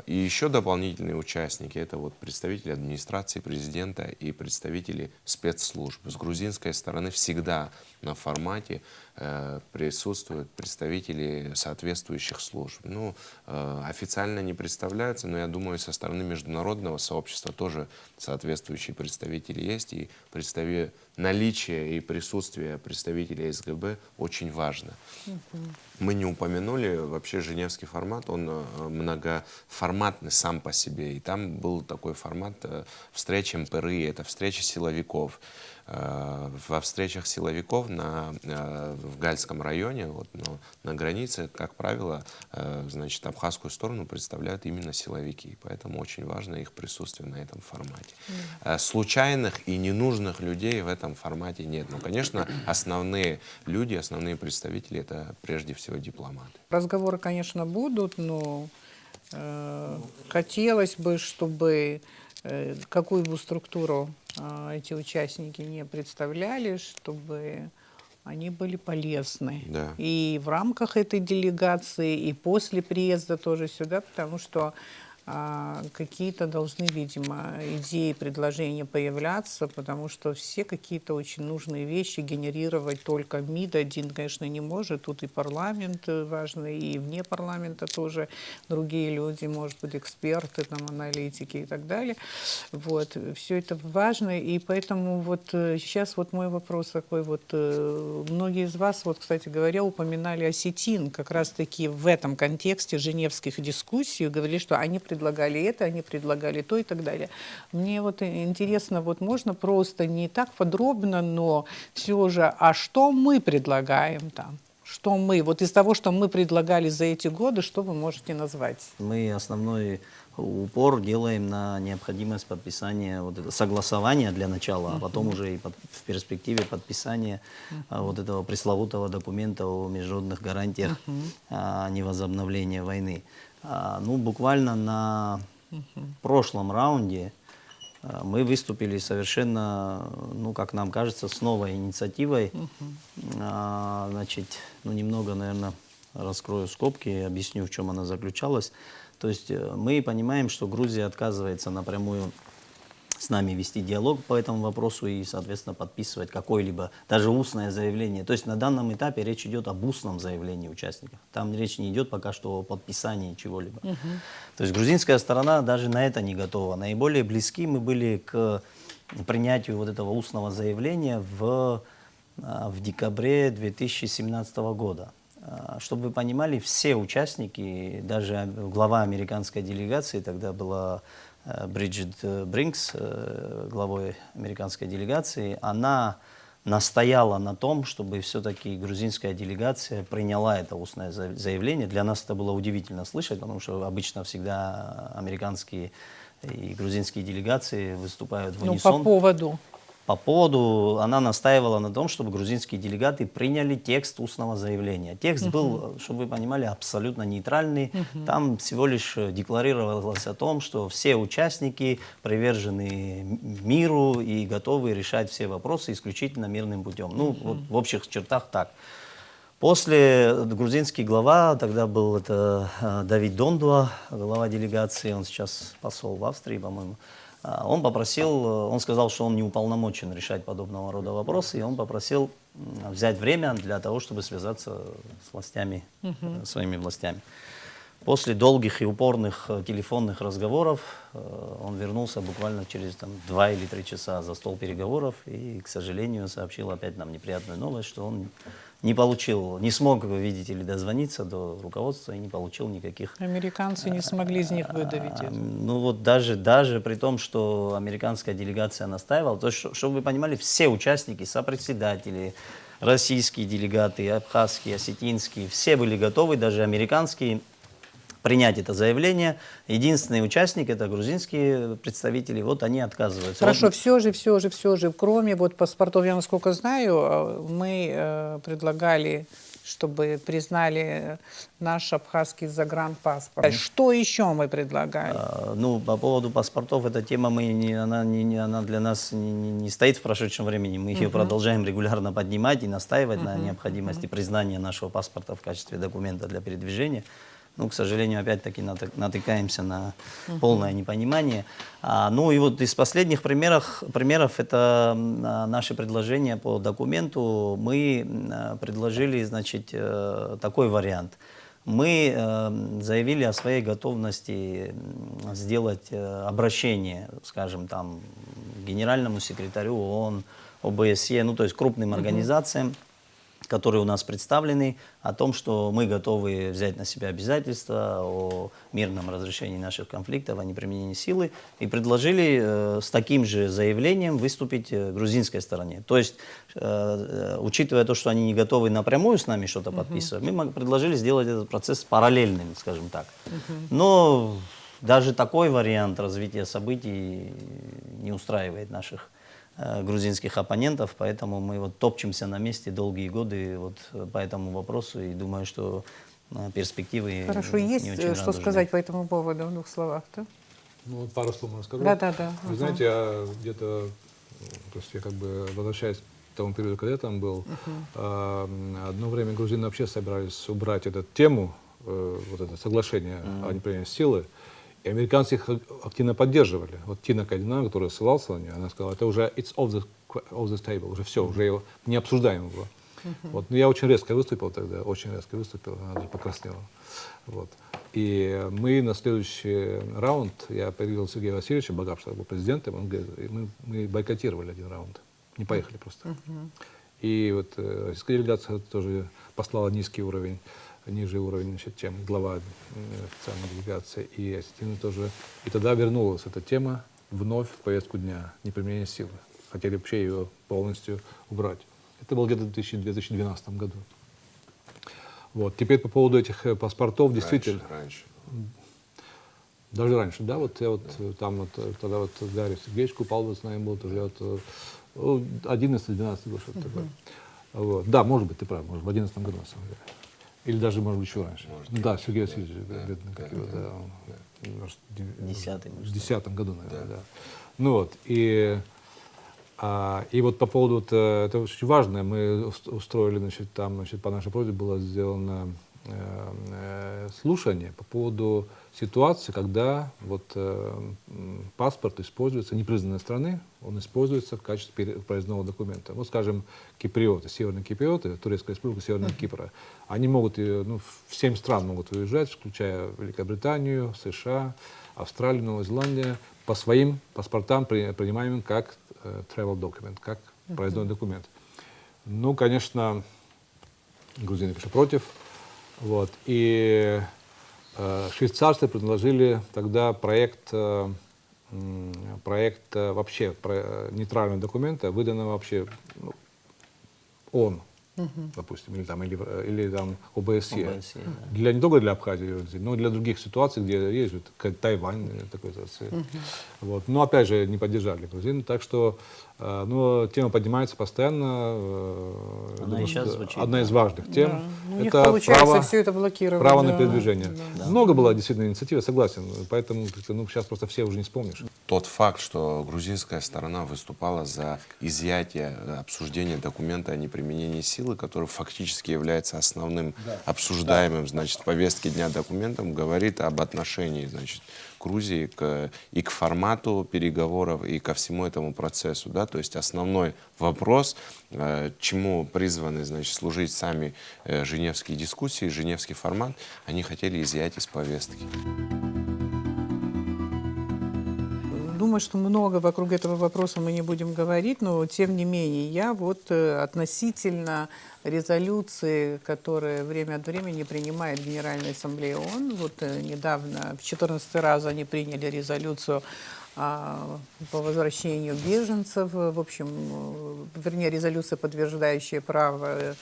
И еще дополнительные участники — это вот представители администрации президента и представители спецслужб. С грузинской стороны всегда на формате присутствуют представители соответствующих служб. Ну, официально не представляются, но я думаю, со стороны международного сообщества тоже соответствующие представители есть. И наличие и присутствие представителей СГБ очень важно. Мы не упомянули вообще Женевский формат, он многоформатный сам по себе. И там был такой формат встреч МПРИ, это встреча силовиков. Во встречах силовиков в Гальском районе, вот, на границе, как правило, значит, абхазскую сторону представляют именно силовики. Поэтому очень важно их присутствие на этом формате. Случайных и ненужных людей в этом формате нет. Но, конечно, основные люди, основные представители — это прежде всего дипломаты. Разговоры, конечно, будут, но хотелось бы, чтобы какую бы структуру эти участники не представляли, чтобы они были полезны. Да. И в рамках этой делегации, и после приезда тоже сюда, потому что какие-то должны, видимо, идеи, предложения появляться, потому что все какие-то очень нужные вещи генерировать только МИД один, конечно, не может. Тут и парламент важный, и вне парламента тоже другие люди, может быть, эксперты, там, аналитики и так далее. Вот. Все это важно, и поэтому вот сейчас вот мой вопрос такой вот. Многие из вас, вот, кстати говоря, упоминали осетин как раз-таки в этом контексте женевских дискуссий, говорили, что они предлагали это, они предлагали то и так далее. Мне вот интересно, вот можно просто не так подробно, но все же, а что мы предлагаем там? Что мы, вот из того, что мы предлагали за эти годы, что вы можете назвать? Мы основной упор делаем на необходимость подписания, вот это, согласования для начала, а потом уже и в перспективе подписания вот этого пресловутого документа о международных гарантиях невозобновления войны. Ну, буквально на прошлом раунде мы выступили совершенно, ну, как нам кажется, с новой инициативой. Значит, ну, немного, наверное, раскрою скобки и объясню, в чем она заключалась. То есть мы понимаем, что Грузия отказывается напрямую с нами вести диалог по этому вопросу и, соответственно, подписывать какое-либо, даже устное заявление. То есть на данном этапе речь идет об устном заявлении участников. Там речь не идет пока что о подписании чего-либо. То есть грузинская сторона даже на это не готова. Наиболее близки мы были к принятию вот этого устного заявления в декабре 2017 года. Чтобы вы понимали, все участники, даже глава американской делегации, тогда была Бриджит Бринкс, главой американской делегации, она настояла на том, чтобы все-таки грузинская делегация приняла это устное заявление. Для нас это было удивительно слышать, потому что обычно всегда американские и грузинские делегации выступают в унисон. Ну, По поводу, она настаивала на том, чтобы грузинские делегаты приняли текст устного заявления. Текст был, чтобы вы понимали, абсолютно нейтральный. Там всего лишь декларировалось о том, что все участники привержены миру и готовы решать все вопросы исключительно мирным путем. Ну, вот в общих чертах так. После грузинский глава, тогда был это Давид Дондуа, глава делегации, он сейчас посол в Австрии, по-моему. Он сказал, что он не уполномочен решать подобного рода вопросы, и он попросил взять время для того, чтобы связаться с властями, своими властями. После долгих и упорных телефонных разговоров он вернулся буквально через 2 или 3 часа за стол переговоров и, к сожалению, сообщил опять нам неприятную новость, что он не смог, видите ли, дозвониться до руководства и не получил никаких... Американцы не смогли из них выдавить это. Ну вот даже при том, что американская делегация настаивала, то есть, чтобы вы понимали, все участники, сопредседатели, российские делегаты, абхазские, осетинские, все были готовы, даже американские, принять это заявление. Единственный участник — это грузинские представители, вот они отказываются. Хорошо, вот... все же, кроме вот паспортов, я насколько знаю, мы предлагали, чтобы признали наш абхазский загранпаспорт. Что еще мы предлагали? Ну, по поводу паспортов, эта тема, она для нас не стоит в прошедшем времени. Мы ее продолжаем регулярно поднимать и настаивать на необходимости признания нашего паспорта в качестве документа для передвижения. Ну, к сожалению, опять-таки натыкаемся на полное непонимание. Ну и вот из последних примеров это наши предложения по документу. Мы предложили, значит, такой вариант. Мы заявили о своей готовности сделать обращение, скажем, там, генеральному секретарю ООН, ОБСЕ, ну, то есть крупным организациям, которые у нас представлены, о том, что мы готовы взять на себя обязательства о мирном разрешении наших конфликтов, о неприменении силы, и предложили с таким же заявлением выступить грузинской стороне. То есть, учитывая то, что они не готовы напрямую с нами что-то подписывать, мы предложили сделать этот процесс параллельным, скажем так. Но даже такой вариант развития событий не устраивает наших грузинских оппонентов, поэтому мы вот топчемся на месте долгие годы вот по этому вопросу и думаю, что перспективы Хорошо, не есть очень что радужные. сказать по этому поводу в двух словах, да? Ну, вот пару слов расскажу. Да. Вы знаете, я где-то, то есть я как бы возвращаюсь к тому периоду, когда я там был, одно время грузины вообще собирались убрать эту тему, вот это соглашение о неприменении силы, и американцы их активно поддерживали. Вот Тина Кайдина, которая ссылался на нее, она сказала, это уже it's off the table, уже все, уже его не обсуждаемо было. Вот. Но я очень резко выступил тогда, очень резко выступил, она даже покраснела. Вот. И мы на следующий раунд, я пригласил Сергея Васильевича, Багапшева, был президентом, он говорит, мы бойкотировали один раунд, не поехали просто. И вот российская делегация тоже послала низкий уровень, ниже уровень, значит, чем глава официальной делегации, и Осетина тоже. И тогда вернулась эта тема вновь в повестку дня, неприменение силы. Хотели вообще ее полностью убрать. Это было где-то в 2012 году. Вот. Теперь по поводу этих паспортов, действительно. Раньше. Даже раньше, да, вот я вот там вот тогда вот Гарри Сергеевич Купал с нами был, тоже вот 11-12 год, что-то такое. Вот. Да, может быть, ты прав, может, в 11 году на самом деле. Или даже, может быть, еще раньше. Да, Сергей Васильевич, бедный, как его, да, может, в 10-м году, наверное, да. Ну вот, и вот по поводу, вот, это очень важно, мы устроили, значит, там, значит, по нашей просьбе было сделано слушание по поводу ситуации, когда вот паспорт используется непризнанной страны, он используется в качестве проездного документа. Вот, скажем, киприоты, северные киприоты, Турецкая республика Северного Кипра, они могут, ну, в 7 стран могут уезжать, включая Великобританию, США, Австралию, Новую Зеландию, по своим паспортам, принимаемым как travel document, как проездной документ. Ну, конечно, грузины, конечно, против. Вот. И швейцарцы предложили тогда проект вообще нейтрального документа, выданного вообще ООН, допустим, или там ОБСЕ. ОБСЕ, да. Не только для Абхазии, но и для других ситуаций, где есть вот, Тайвань, такой ситуации. Вот. Но опять же не поддержали грузины, так что тема поднимается постоянно. Она и сейчас звучит, одна из да. важных тем. Да. У них Это получается все это блокировать. право на да. передвижение. Да. Много было действительно инициатив, я согласен, поэтому сейчас просто все уже не вспомнишь. Тот факт, что грузинская сторона выступала за изъятие обсуждения документа о неприменении силы, который фактически является основным обсуждаемым, значит, в повестке дня документом, говорит об отношении, значит, Грузии и к формату переговоров, и ко всему этому процессу, да, то есть основной вопрос, чему призваны, значит, служить сами женевские дискуссии, женевский формат, они хотели изъять из повестки. Думаю, что много вокруг этого вопроса мы не будем говорить, но тем не менее я вот относительно резолюции, которые время от времени принимает Генеральная Ассамблея ООН, вот недавно, в 14 раз они приняли резолюцию по возвращению беженцев, в общем, вернее, резолюция, подтверждающая право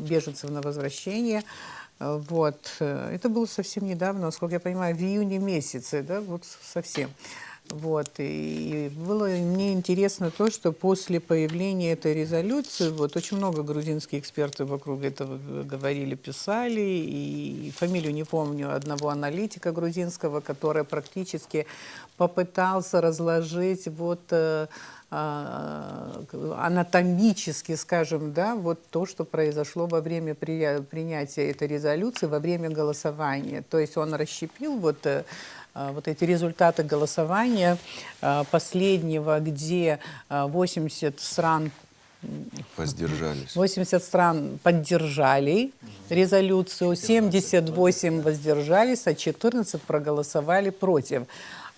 беженцев на возвращение. Вот. Это было совсем недавно, насколько я понимаю, в июне месяце, да, вот совсем. Вот. И было мне интересно то, что после появления этой резолюции, вот очень много грузинских экспертов вокруг этого говорили, писали, и фамилию не помню одного аналитика грузинского, который практически попытался разложить вот анатомически, скажем, да, вот то, что произошло во время принятия этой резолюции, во время голосования. То есть он расщепил вот эти результаты голосования последнего, где 80 стран Воздержались. 80 стран поддержали резолюцию, 78 воздержались, а 14 проголосовали против.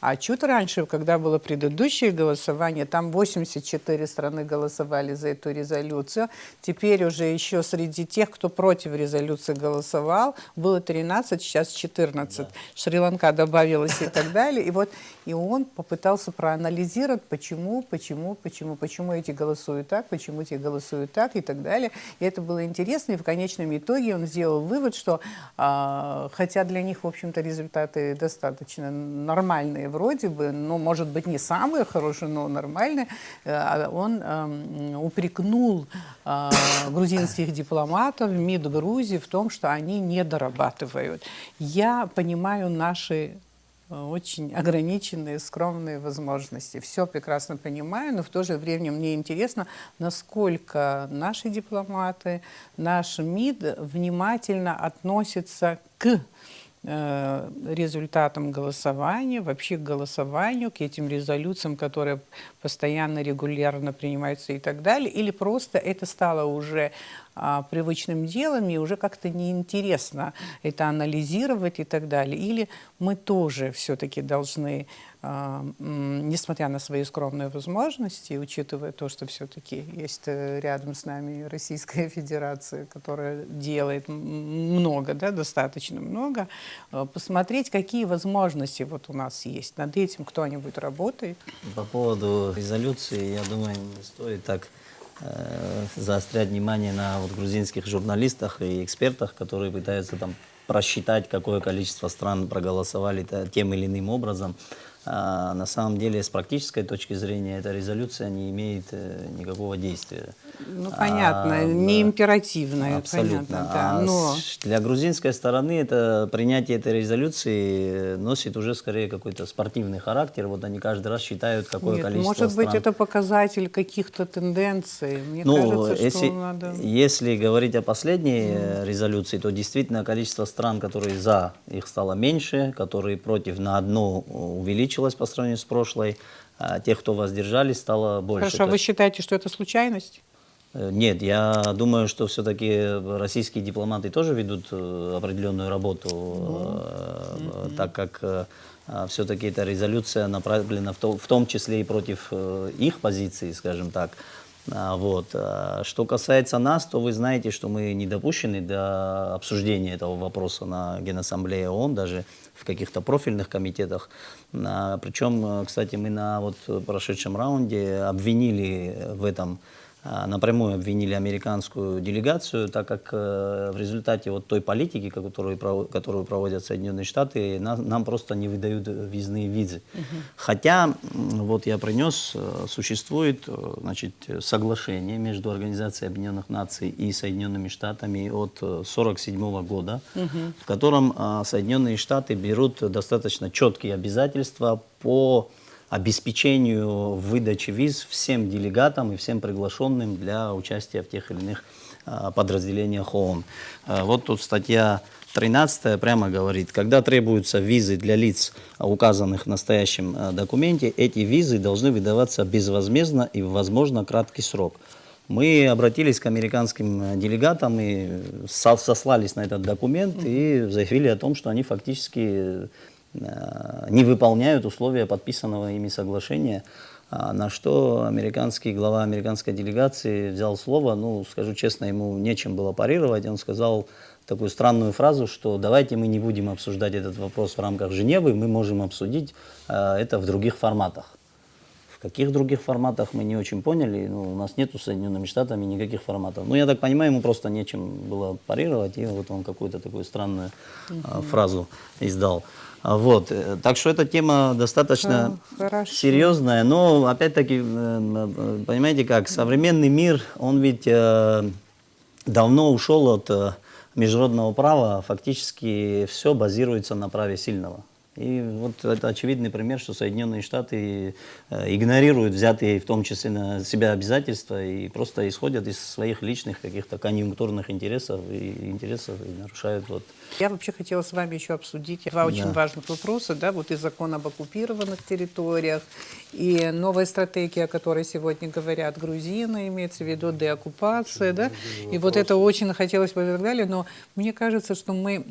А чуть раньше, когда было предыдущее голосование, там 84 страны голосовали за эту резолюцию. Теперь уже еще среди тех, кто против резолюции голосовал, было 13, сейчас 14. Да. Шри-Ланка добавилась и так далее. И он попытался проанализировать, почему эти голосуют так, почему эти голосуют так и так далее. И это было интересно. И в конечном итоге он сделал вывод, что хотя для них, в общем-то, результаты достаточно нормальные, вроде бы, ну, может быть, не самые хорошие, но нормальные, он упрекнул грузинских дипломатов, МИД Грузии в том, что они не дорабатывают. Я понимаю наши очень ограниченные, скромные возможности. Все прекрасно понимаю, но в то же время мне интересно, насколько наши дипломаты, наш МИД внимательно относятся к результатам голосования, вообще к голосованию, к этим резолюциям, которые постоянно, регулярно принимаются и так далее, или просто это стало уже привычным делом, и уже как-то неинтересно это анализировать и так далее. Или мы тоже все-таки должны, несмотря на свои скромные возможности, учитывая то, что все-таки есть рядом с нами Российская Федерация, которая делает много, да, достаточно много, посмотреть, какие возможности вот у нас есть. Над этим кто-нибудь работает? По поводу резолюции, я думаю, не стоит так заострять внимание на вот грузинских журналистах и экспертах, которые пытаются там просчитать, какое количество стран проголосовали тем или иным образом. На самом деле, с практической точки зрения, эта резолюция не имеет никакого действия. Ну, понятно, не императивная. Абсолютно. Понятно, да, но... Для грузинской стороны это принятие этой резолюции носит уже скорее какой-то спортивный характер. Вот они каждый раз считают, какое Нет, количество может стран. быть, это показатель каких-то тенденций. Мне кажется, что надо... Если говорить о последней резолюции, то действительно количество стран, которые за, их стало меньше, которые против на одно увеличилось по сравнению с прошлой, а тех, кто воздержались, стало больше. Хорошо, а вы считаете, что это случайность? Нет, я думаю, что все-таки российские дипломаты тоже ведут определенную работу, так как все-таки эта резолюция направлена в том числе и против их позиций, скажем так. Вот. Что касается нас, то вы знаете, что мы не допущены до обсуждения этого вопроса на Генассамблее ООН, даже в каких-то профильных комитетах. Причем, кстати, мы на вот прошедшем раунде обвинили в этом, напрямую обвинили американскую делегацию, так как в результате вот той политики, которую проводят Соединенные Штаты, нам просто не выдают визные визы. Хотя, вот я принес, существует, значит, соглашение между Организацией Объединенных Наций и Соединенными Штатами от 1947 года, в котором Соединенные Штаты берут достаточно четкие обязательства по обеспечению выдачи виз всем делегатам и всем приглашенным для участия в тех или иных подразделениях ООН. Вот тут статья 13 прямо говорит, когда требуются визы для лиц, указанных в настоящем документе, эти визы должны выдаваться безвозмездно и в, возможно, краткий срок. Мы обратились к американским делегатам и сослались на этот документ и заявили о том, что они фактически не выполняют условия подписанного ими соглашения, на что глава американской делегации взял слово, ну, скажу честно, ему нечем было парировать, он сказал такую странную фразу, что давайте мы не будем обсуждать этот вопрос в рамках Женевы, мы можем обсудить это в других форматах. В каких других форматах мы не очень поняли, ну, у нас нету с Соединенными Штатами никаких форматов. Ну, я так понимаю, ему просто нечем было парировать, и вот он какую-то такую странную фразу издал. Вот. Так что эта тема достаточно серьезная, но опять-таки, понимаете как, современный мир, он ведь давно ушел от международного права, фактически все базируется на праве сильного. И вот это очевидный пример, что Соединенные Штаты игнорируют взятые в том числе на себя обязательства и просто исходят из своих личных каких-то конъюнктурных интересов и нарушают вот. Я вообще хотела с вами еще обсудить два очень важных вопроса, да, вот и закон об оккупированных территориях, и новая стратегия, о которой сегодня говорят грузины, имеется в виду деоккупация, да, и вот это очень хотелось бы и так далее, но мне кажется, что мы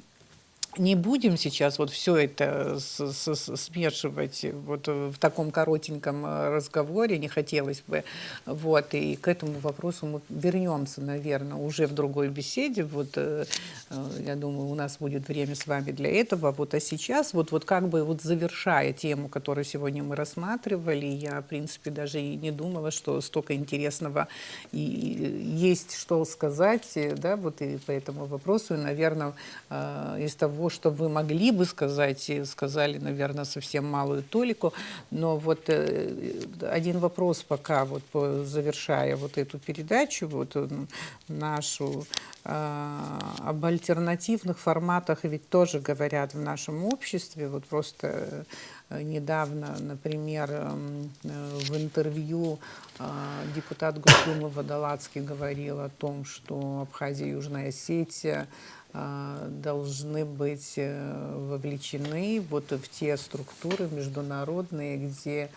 не будем сейчас вот все это смешивать вот в таком коротеньком разговоре, не хотелось бы. Вот, и к этому вопросу мы вернемся, наверное, уже в другой беседе. Вот, я думаю, у нас будет время с вами для этого. Вот, а сейчас, вот как бы вот завершая тему, которую сегодня мы рассматривали, я, в принципе, даже и не думала, что столько интересного и есть что сказать, да, вот и по этому вопросу. И, наверное, из того, что вы могли бы сказать, и сказали, наверное, совсем малую толику. Но вот один вопрос пока, вот завершая вот эту передачу, вот нашу, об альтернативных форматах ведь тоже говорят в нашем обществе. Вот просто недавно, например, в интервью депутат Госдумы Водолацкий говорил о том, что Абхазия и Южная Осетия должны быть вовлечены вот в те структуры международные, где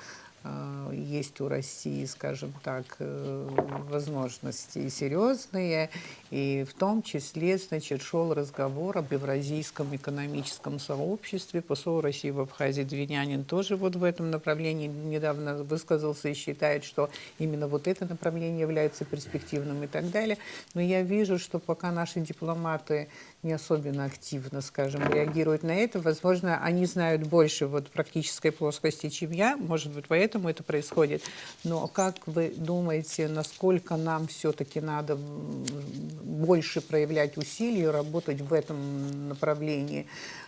есть у России, скажем так, возможности серьезные, и в том числе, значит, шел разговор об Евразийском экономическом сообществе. Посол России в Абхазии Двинянин тоже вот в этом направлении недавно высказался и считает, что именно вот это направление является перспективным и так далее. Но я вижу, что пока наши дипломаты не особенно активно, скажем, реагируют на это, возможно, они знают больше вот практической плоскости, чем я, может быть, поэтому это происходит. Но как вы думаете, насколько нам все-таки надо больше проявлять усилий и работать в этом направлении?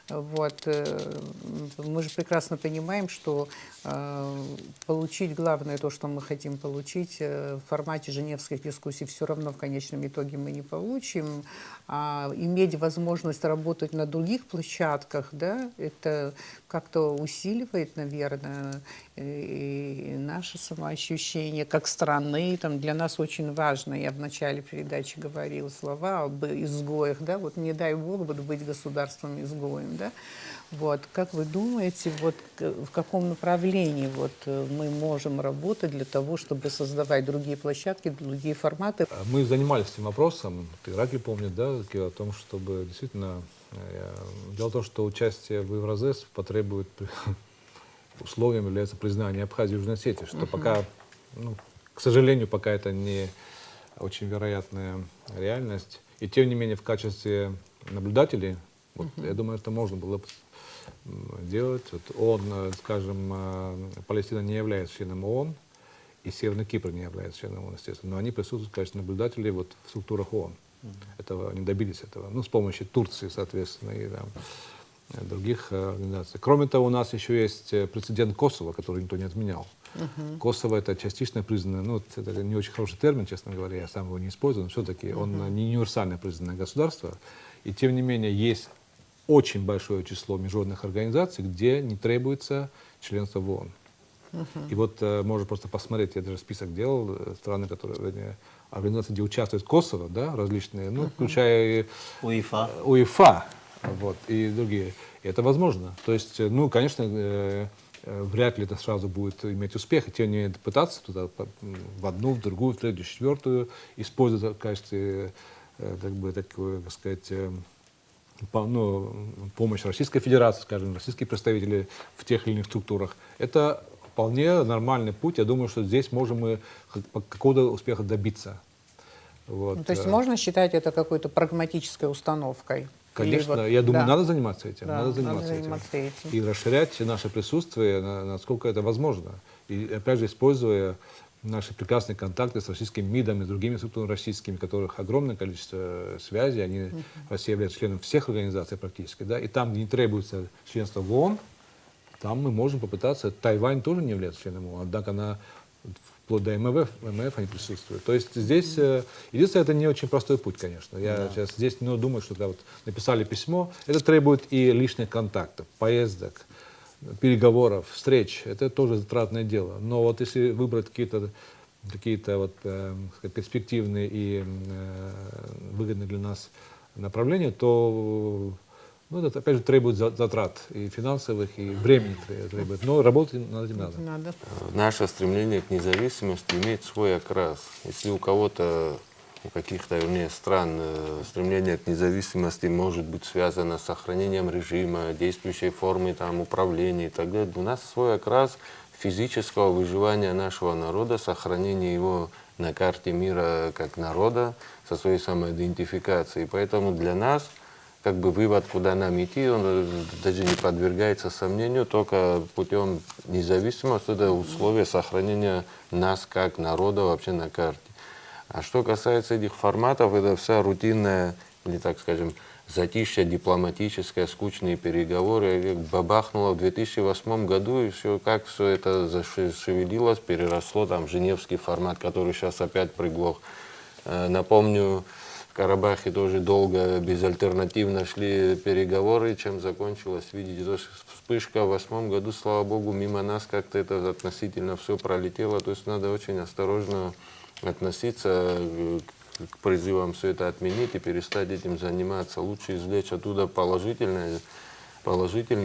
Вот. Мы же прекрасно понимаем, что получить главное то, что мы хотим получить в формате женевских дискуссий, все равно в конечном итоге мы не получим. А иметь возможность работать на других площадках, да, это как-то усиливает, наверное, и наше самоощущение как страны. Там для нас очень важно, я в начале передачи говорила слова об изгоях, да, вот не дай бог вот быть государством-изгоем, да. Вот. Как вы думаете, вот в каком направлении вот мы можем работать для того, чтобы создавать другие площадки, другие форматы? Мы занимались этим вопросом, Ираклий помнит, да, о том, чтобы действительно... Дело в том, что участие в Евразес потребует, условием является признание Абхазии и Южной Осетии, что пока, ну, к сожалению, пока это не очень вероятная реальность. И тем не менее в качестве наблюдателей, вот, я думаю, это можно было бы делать. Вот ООН, скажем, Палестина не является членом ООН, и Северный Кипр не является членом ООН, естественно, но они присутствуют в качестве наблюдателей вот в структурах ООН. Этого, они добились этого. Ну, с помощью Турции, соответственно, и там, других организаций. Кроме того, у нас еще есть прецедент Косово, который никто не отменял. Косово — это частично признанное, ну, это не очень хороший термин, честно говоря, я сам его не использую, но все-таки он не универсально признанное государство. И тем не менее есть очень большое число международных организаций, где не требуется членство в ООН. И вот можно просто посмотреть, я даже список делал, страны, которые, организации, где участвует Косово, да, различные, ну, включая УЕФА, вот, и другие. И это возможно. То есть, ну, конечно, вряд ли это сразу будет иметь успех, и тем не менее пытаться туда в одну, в другую, в третью, в четвертую использовать в качестве, как бы, такой, так сказать, помощь Российской Федерации, скажем, российские представители в тех или иных структурах. Это вполне нормальный путь. Я думаю, что здесь можем мы какого-то успеха добиться. Вот. Ну, то есть можно считать это какой-то прагматической установкой? Конечно, вот, я думаю, да. надо заниматься этим. Да, надо заниматься этим. И расширять наше присутствие, насколько это возможно. И опять же, используя наши прекрасные контакты с российским МИДом и другими структурами российскими, у которых огромное количество связей. Они, Россия является членом всех организаций практически. Да? И там, где не требуется членство в ООН, там мы можем попытаться. Тайвань тоже не является членом ООН, однако она вплоть до МВФ они присутствуют. То есть здесь, единственное, это не очень простой путь, конечно. Я сейчас здесь думаю, что вот написали письмо, это требует и лишних контактов, поездок, переговоров, встреч, это тоже затратное дело. Но вот если выбрать какие-то вот, сказать, перспективные и выгодные для нас направления, то ну, это опять же требует затрат и финансовых, и времени требует. Но работать над этим надо. Надо. Наше стремление к независимости имеет свой окрас. Если у кого-то, у каких-то, вернее, стран стремление к независимости может быть связано с сохранением режима, действующей формы там, управления и так далее, у нас свой окрас физического выживания нашего народа, сохранения его на карте мира как народа, со своей самоидентификацией. Поэтому для нас как бы вывод, куда нам идти, он даже не подвергается сомнению, только путем независимости, это условия сохранения нас как народа вообще на карте. А что касается этих форматов, это вся рутинная, или так скажем, затишье дипломатическое, скучные переговоры, бабахнуло в 2008 году, и все, как все это зашевелилось, переросло там в женевский формат, который сейчас опять приглох. Напомню, в Карабахе тоже долго безальтернативно шли переговоры, чем закончилось, видите, то есть вспышка в 2008 году, слава богу, мимо нас как-то это относительно все пролетело, то есть надо очень осторожно относиться к призывам все это отменить и перестать этим заниматься. Лучше извлечь оттуда положительные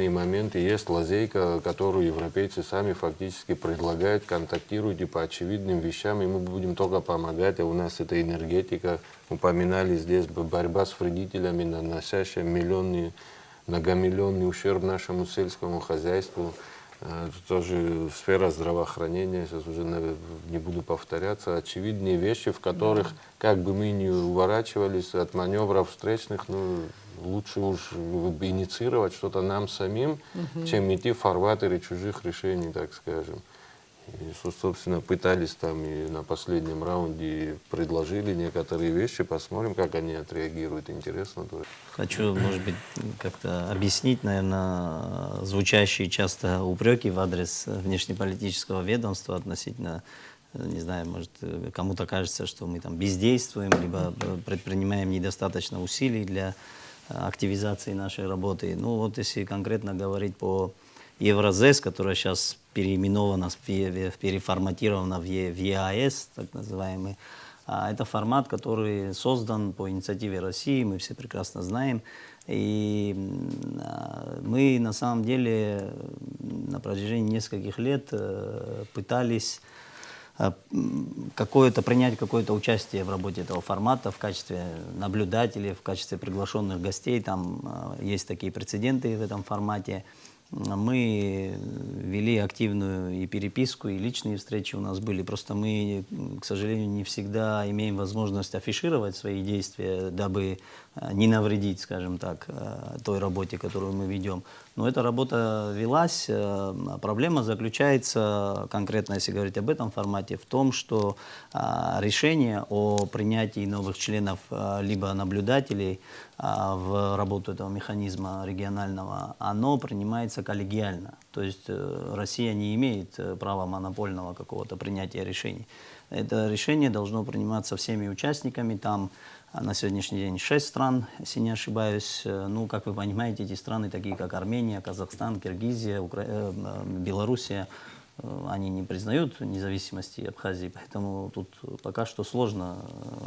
моменты. Есть лазейка, которую европейцы сами фактически предлагают, контактируйте по очевидным вещам, и мы будем только помогать, а у нас это энергетика. Упоминали здесь борьба с вредителями, наносящая многомиллионный ущерб нашему сельскому хозяйству. Тоже сфера здравоохранения, сейчас уже не буду повторяться, очевидные вещи, в которых, как бы мы ни уворачивались от маневров встречных, ну, лучше уж инициировать что-то нам самим, чем идти в фарватере чужих решений, так скажем. И, собственно, пытались там и на последнем раунде предложили некоторые вещи, посмотрим, как они отреагируют. Интересно тоже. Хочу, может быть, как-то объяснить, наверное, звучащие часто упреки в адрес внешнеполитического ведомства относительно, не знаю, может, кому-то кажется, что мы там бездействуем, либо предпринимаем недостаточно усилий для активизации нашей работы. Ну вот если конкретно говорить по Евразес, которая сейчас переименована, переформатирована в ЕАЭС, так называемый. Это формат, который создан по инициативе России, мы все прекрасно знаем. И мы на самом деле на протяжении нескольких лет пытались принять какое-то участие в работе этого формата в качестве наблюдателей, в качестве приглашенных гостей. Там есть такие прецеденты в этом формате. Мы вели активную и переписку, и личные встречи у нас были. Просто мы, к сожалению, не всегда имеем возможность афишировать свои действия, дабы не навредить, скажем так, той работе, которую мы ведем. Но эта работа велась. Проблема заключается, конкретно если говорить об этом формате, в том, что решение о принятии новых членов либо наблюдателей в работу этого механизма регионального, оно принимается коллегиально. То есть Россия не имеет права монопольного какого-то принятия решений. Это решение должно приниматься всеми участниками. Там на сегодняшний день 6 стран, если не ошибаюсь. Ну, как вы понимаете, эти страны, такие как Армения, Казахстан, Киргизия, Белоруссия, они не признают независимости Абхазии, поэтому тут пока что сложно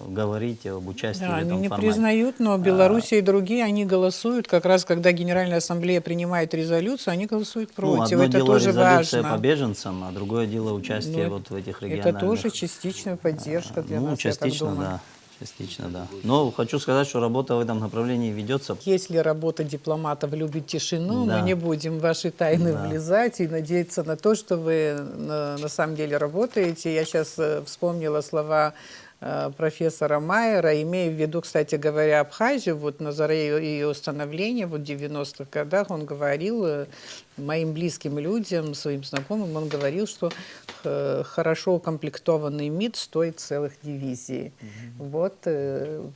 говорить об участии в этом формате. Они не признают, но Белоруссия и другие, они голосуют, как раз когда Генеральная Ассамблея принимает резолюцию, они голосуют против. Ну, одно это дело тоже резолюция важно. по беженцам, а другое дело участие Ну, вот в этих региональных. Это тоже частичная поддержка для нас, частично, я так думаю. да. Частично, да. Но хочу сказать, что работа в этом направлении ведется. Если работа дипломатов любит тишину, Да. мы не будем в ваши тайны влезать и надеяться на то, что вы на самом деле работаете. Я сейчас вспомнила слова профессора Майера, имея в виду, кстати говоря, Абхазию, вот на заре ее становления, вот в 90-х годах, он говорил моим близким людям, своим знакомым, он говорил, что хорошо укомплектованный МИД стоит целых дивизий. Вот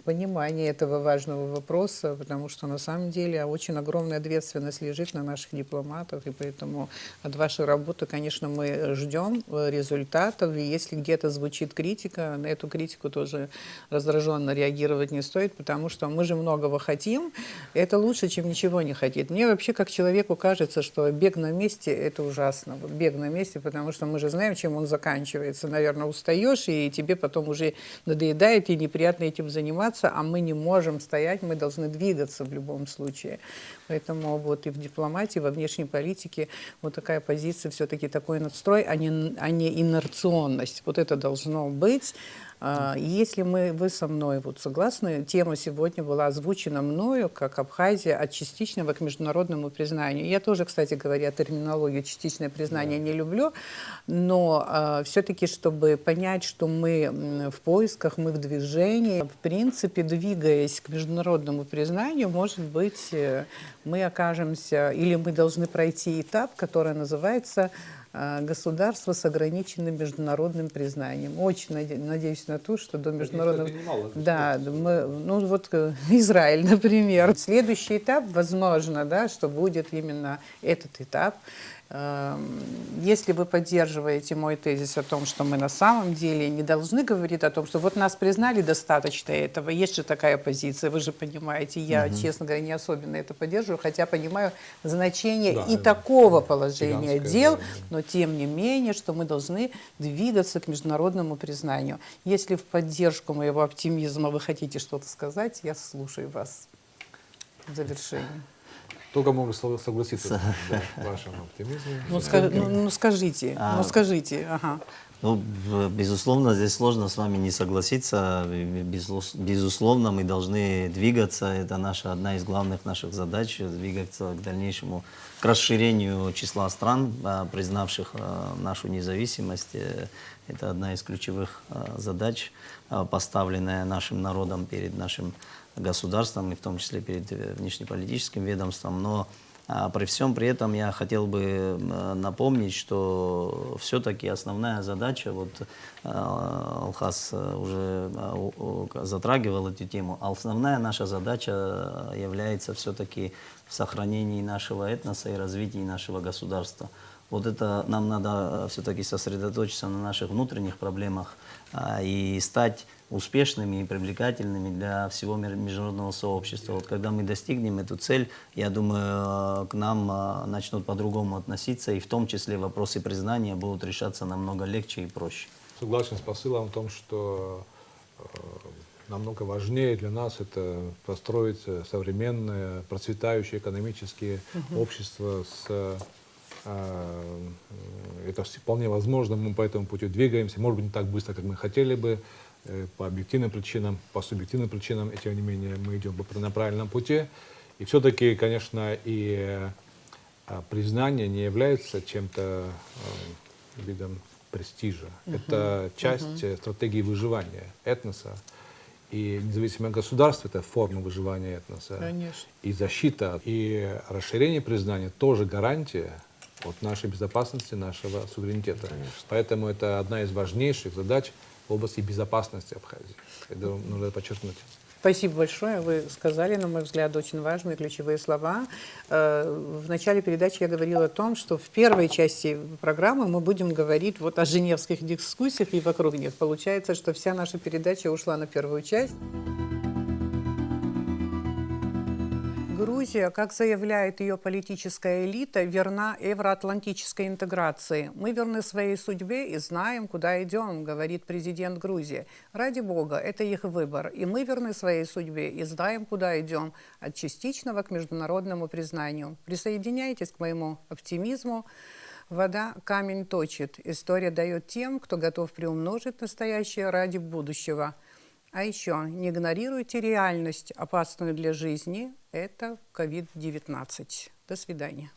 понимание этого важного вопроса, потому что на самом деле очень огромная ответственность лежит на наших дипломатах, и поэтому от вашей работы, конечно, мы ждем результатов, и если где-то звучит критика, на эту критику тоже раздраженно реагировать не стоит, потому что мы же многого хотим, и это лучше, чем ничего не хотеть. Мне вообще, как человеку, кажется, что бег на месте – это ужасно. Вот бег на месте, потому что мы же знаем, чем он заканчивается. Наверное, устаешь, и тебе потом уже надоедает, и неприятно этим заниматься, а мы не можем стоять, мы должны двигаться в любом случае. Поэтому вот и в дипломатии, во внешней политике вот такая позиция, все-таки такой надстрой, а не инерционность. Вот это должно быть. Если вы со мной вот согласны, тема сегодня была озвучена мною, как Абхазия от частичного к международному признанию. Я тоже, кстати говоря, терминологию частичное признание не люблю, но все-таки, чтобы понять, что мы в поисках, мы в движении, в принципе, двигаясь к международному признанию, может быть, мы окажемся, или мы должны пройти этап, который называется государство с ограниченным международным признанием. Очень надеюсь на то, что до международного... Да, ну вот Израиль, например. Следующий этап, возможно, да, что будет именно этот этап. Если вы поддерживаете мой тезис о том, что мы на самом деле не должны говорить о том, что вот нас признали, достаточно этого, есть же такая позиция, вы же понимаете, я, честно говоря, не особенно это поддерживаю, хотя понимаю значение и такого положения дел, но тем не менее, что мы должны двигаться к международному признанию. Если в поддержку моего оптимизма вы хотите что-то сказать, я слушаю вас в завершении. Только могу согласиться с вашим оптимизмом. Скажите, ага. Ну, безусловно, здесь сложно с вами не согласиться. Безусловно, мы должны двигаться. Это одна из главных наших задач, двигаться к дальнейшему, к расширению числа стран, признавших нашу независимость. Это одна из ключевых задач, поставленная нашим народом перед нашим государством, и в том числе перед внешнеполитическим ведомством. Но при всем при этом я хотел бы напомнить, что все-таки основная задача, вот Алхаз уже затрагивал эту тему, основная наша задача является все-таки в сохранении нашего этноса и развитии нашего государства. Вот это нам надо все-таки сосредоточиться на наших внутренних проблемах и стать успешными и привлекательными для всего международного сообщества. Вот когда мы достигнем эту цель, я думаю, к нам начнут по-другому относиться, и в том числе вопросы признания будут решаться намного легче и проще. Согласен с посылом о том, что намного важнее для нас это построить современное, процветающее экономическое общество с... Это вполне возможно, мы по этому пути двигаемся, может быть, не так быстро, как мы хотели бы, по объективным причинам, по субъективным причинам, и тем не менее мы идем на правильном пути. И все-таки, конечно, и признание не является чем-то видом престижа. Это часть стратегии выживания этноса. И независимое государство – это форма выживания этноса. Конечно. И защита, и расширение признания тоже гарантия от нашей безопасности, нашего суверенитета. Конечно. Поэтому это одна из важнейших задач в области безопасности Абхазии. Это нужно подчеркнуть. Спасибо большое. Вы сказали, на мой взгляд, очень важные ключевые слова. В начале передачи я говорила о том, что в первой части программы мы будем говорить вот о женевских дискуссиях и вокруг них. Получается, что вся наша передача ушла на первую часть. Грузия, как заявляет ее политическая элита, верна евроатлантической интеграции. «Мы верны своей судьбе и знаем, куда идем», говорит президент Грузии. Ради Бога, это их выбор. И мы верны своей судьбе и знаем, куда идем, от частичного к международному признанию. Присоединяйтесь к моему оптимизму. Вода камень точит. История дает тем, кто готов приумножить настоящее ради будущего. А еще не игнорируйте реальность, опасную для жизни. Это COVID-19. До свидания.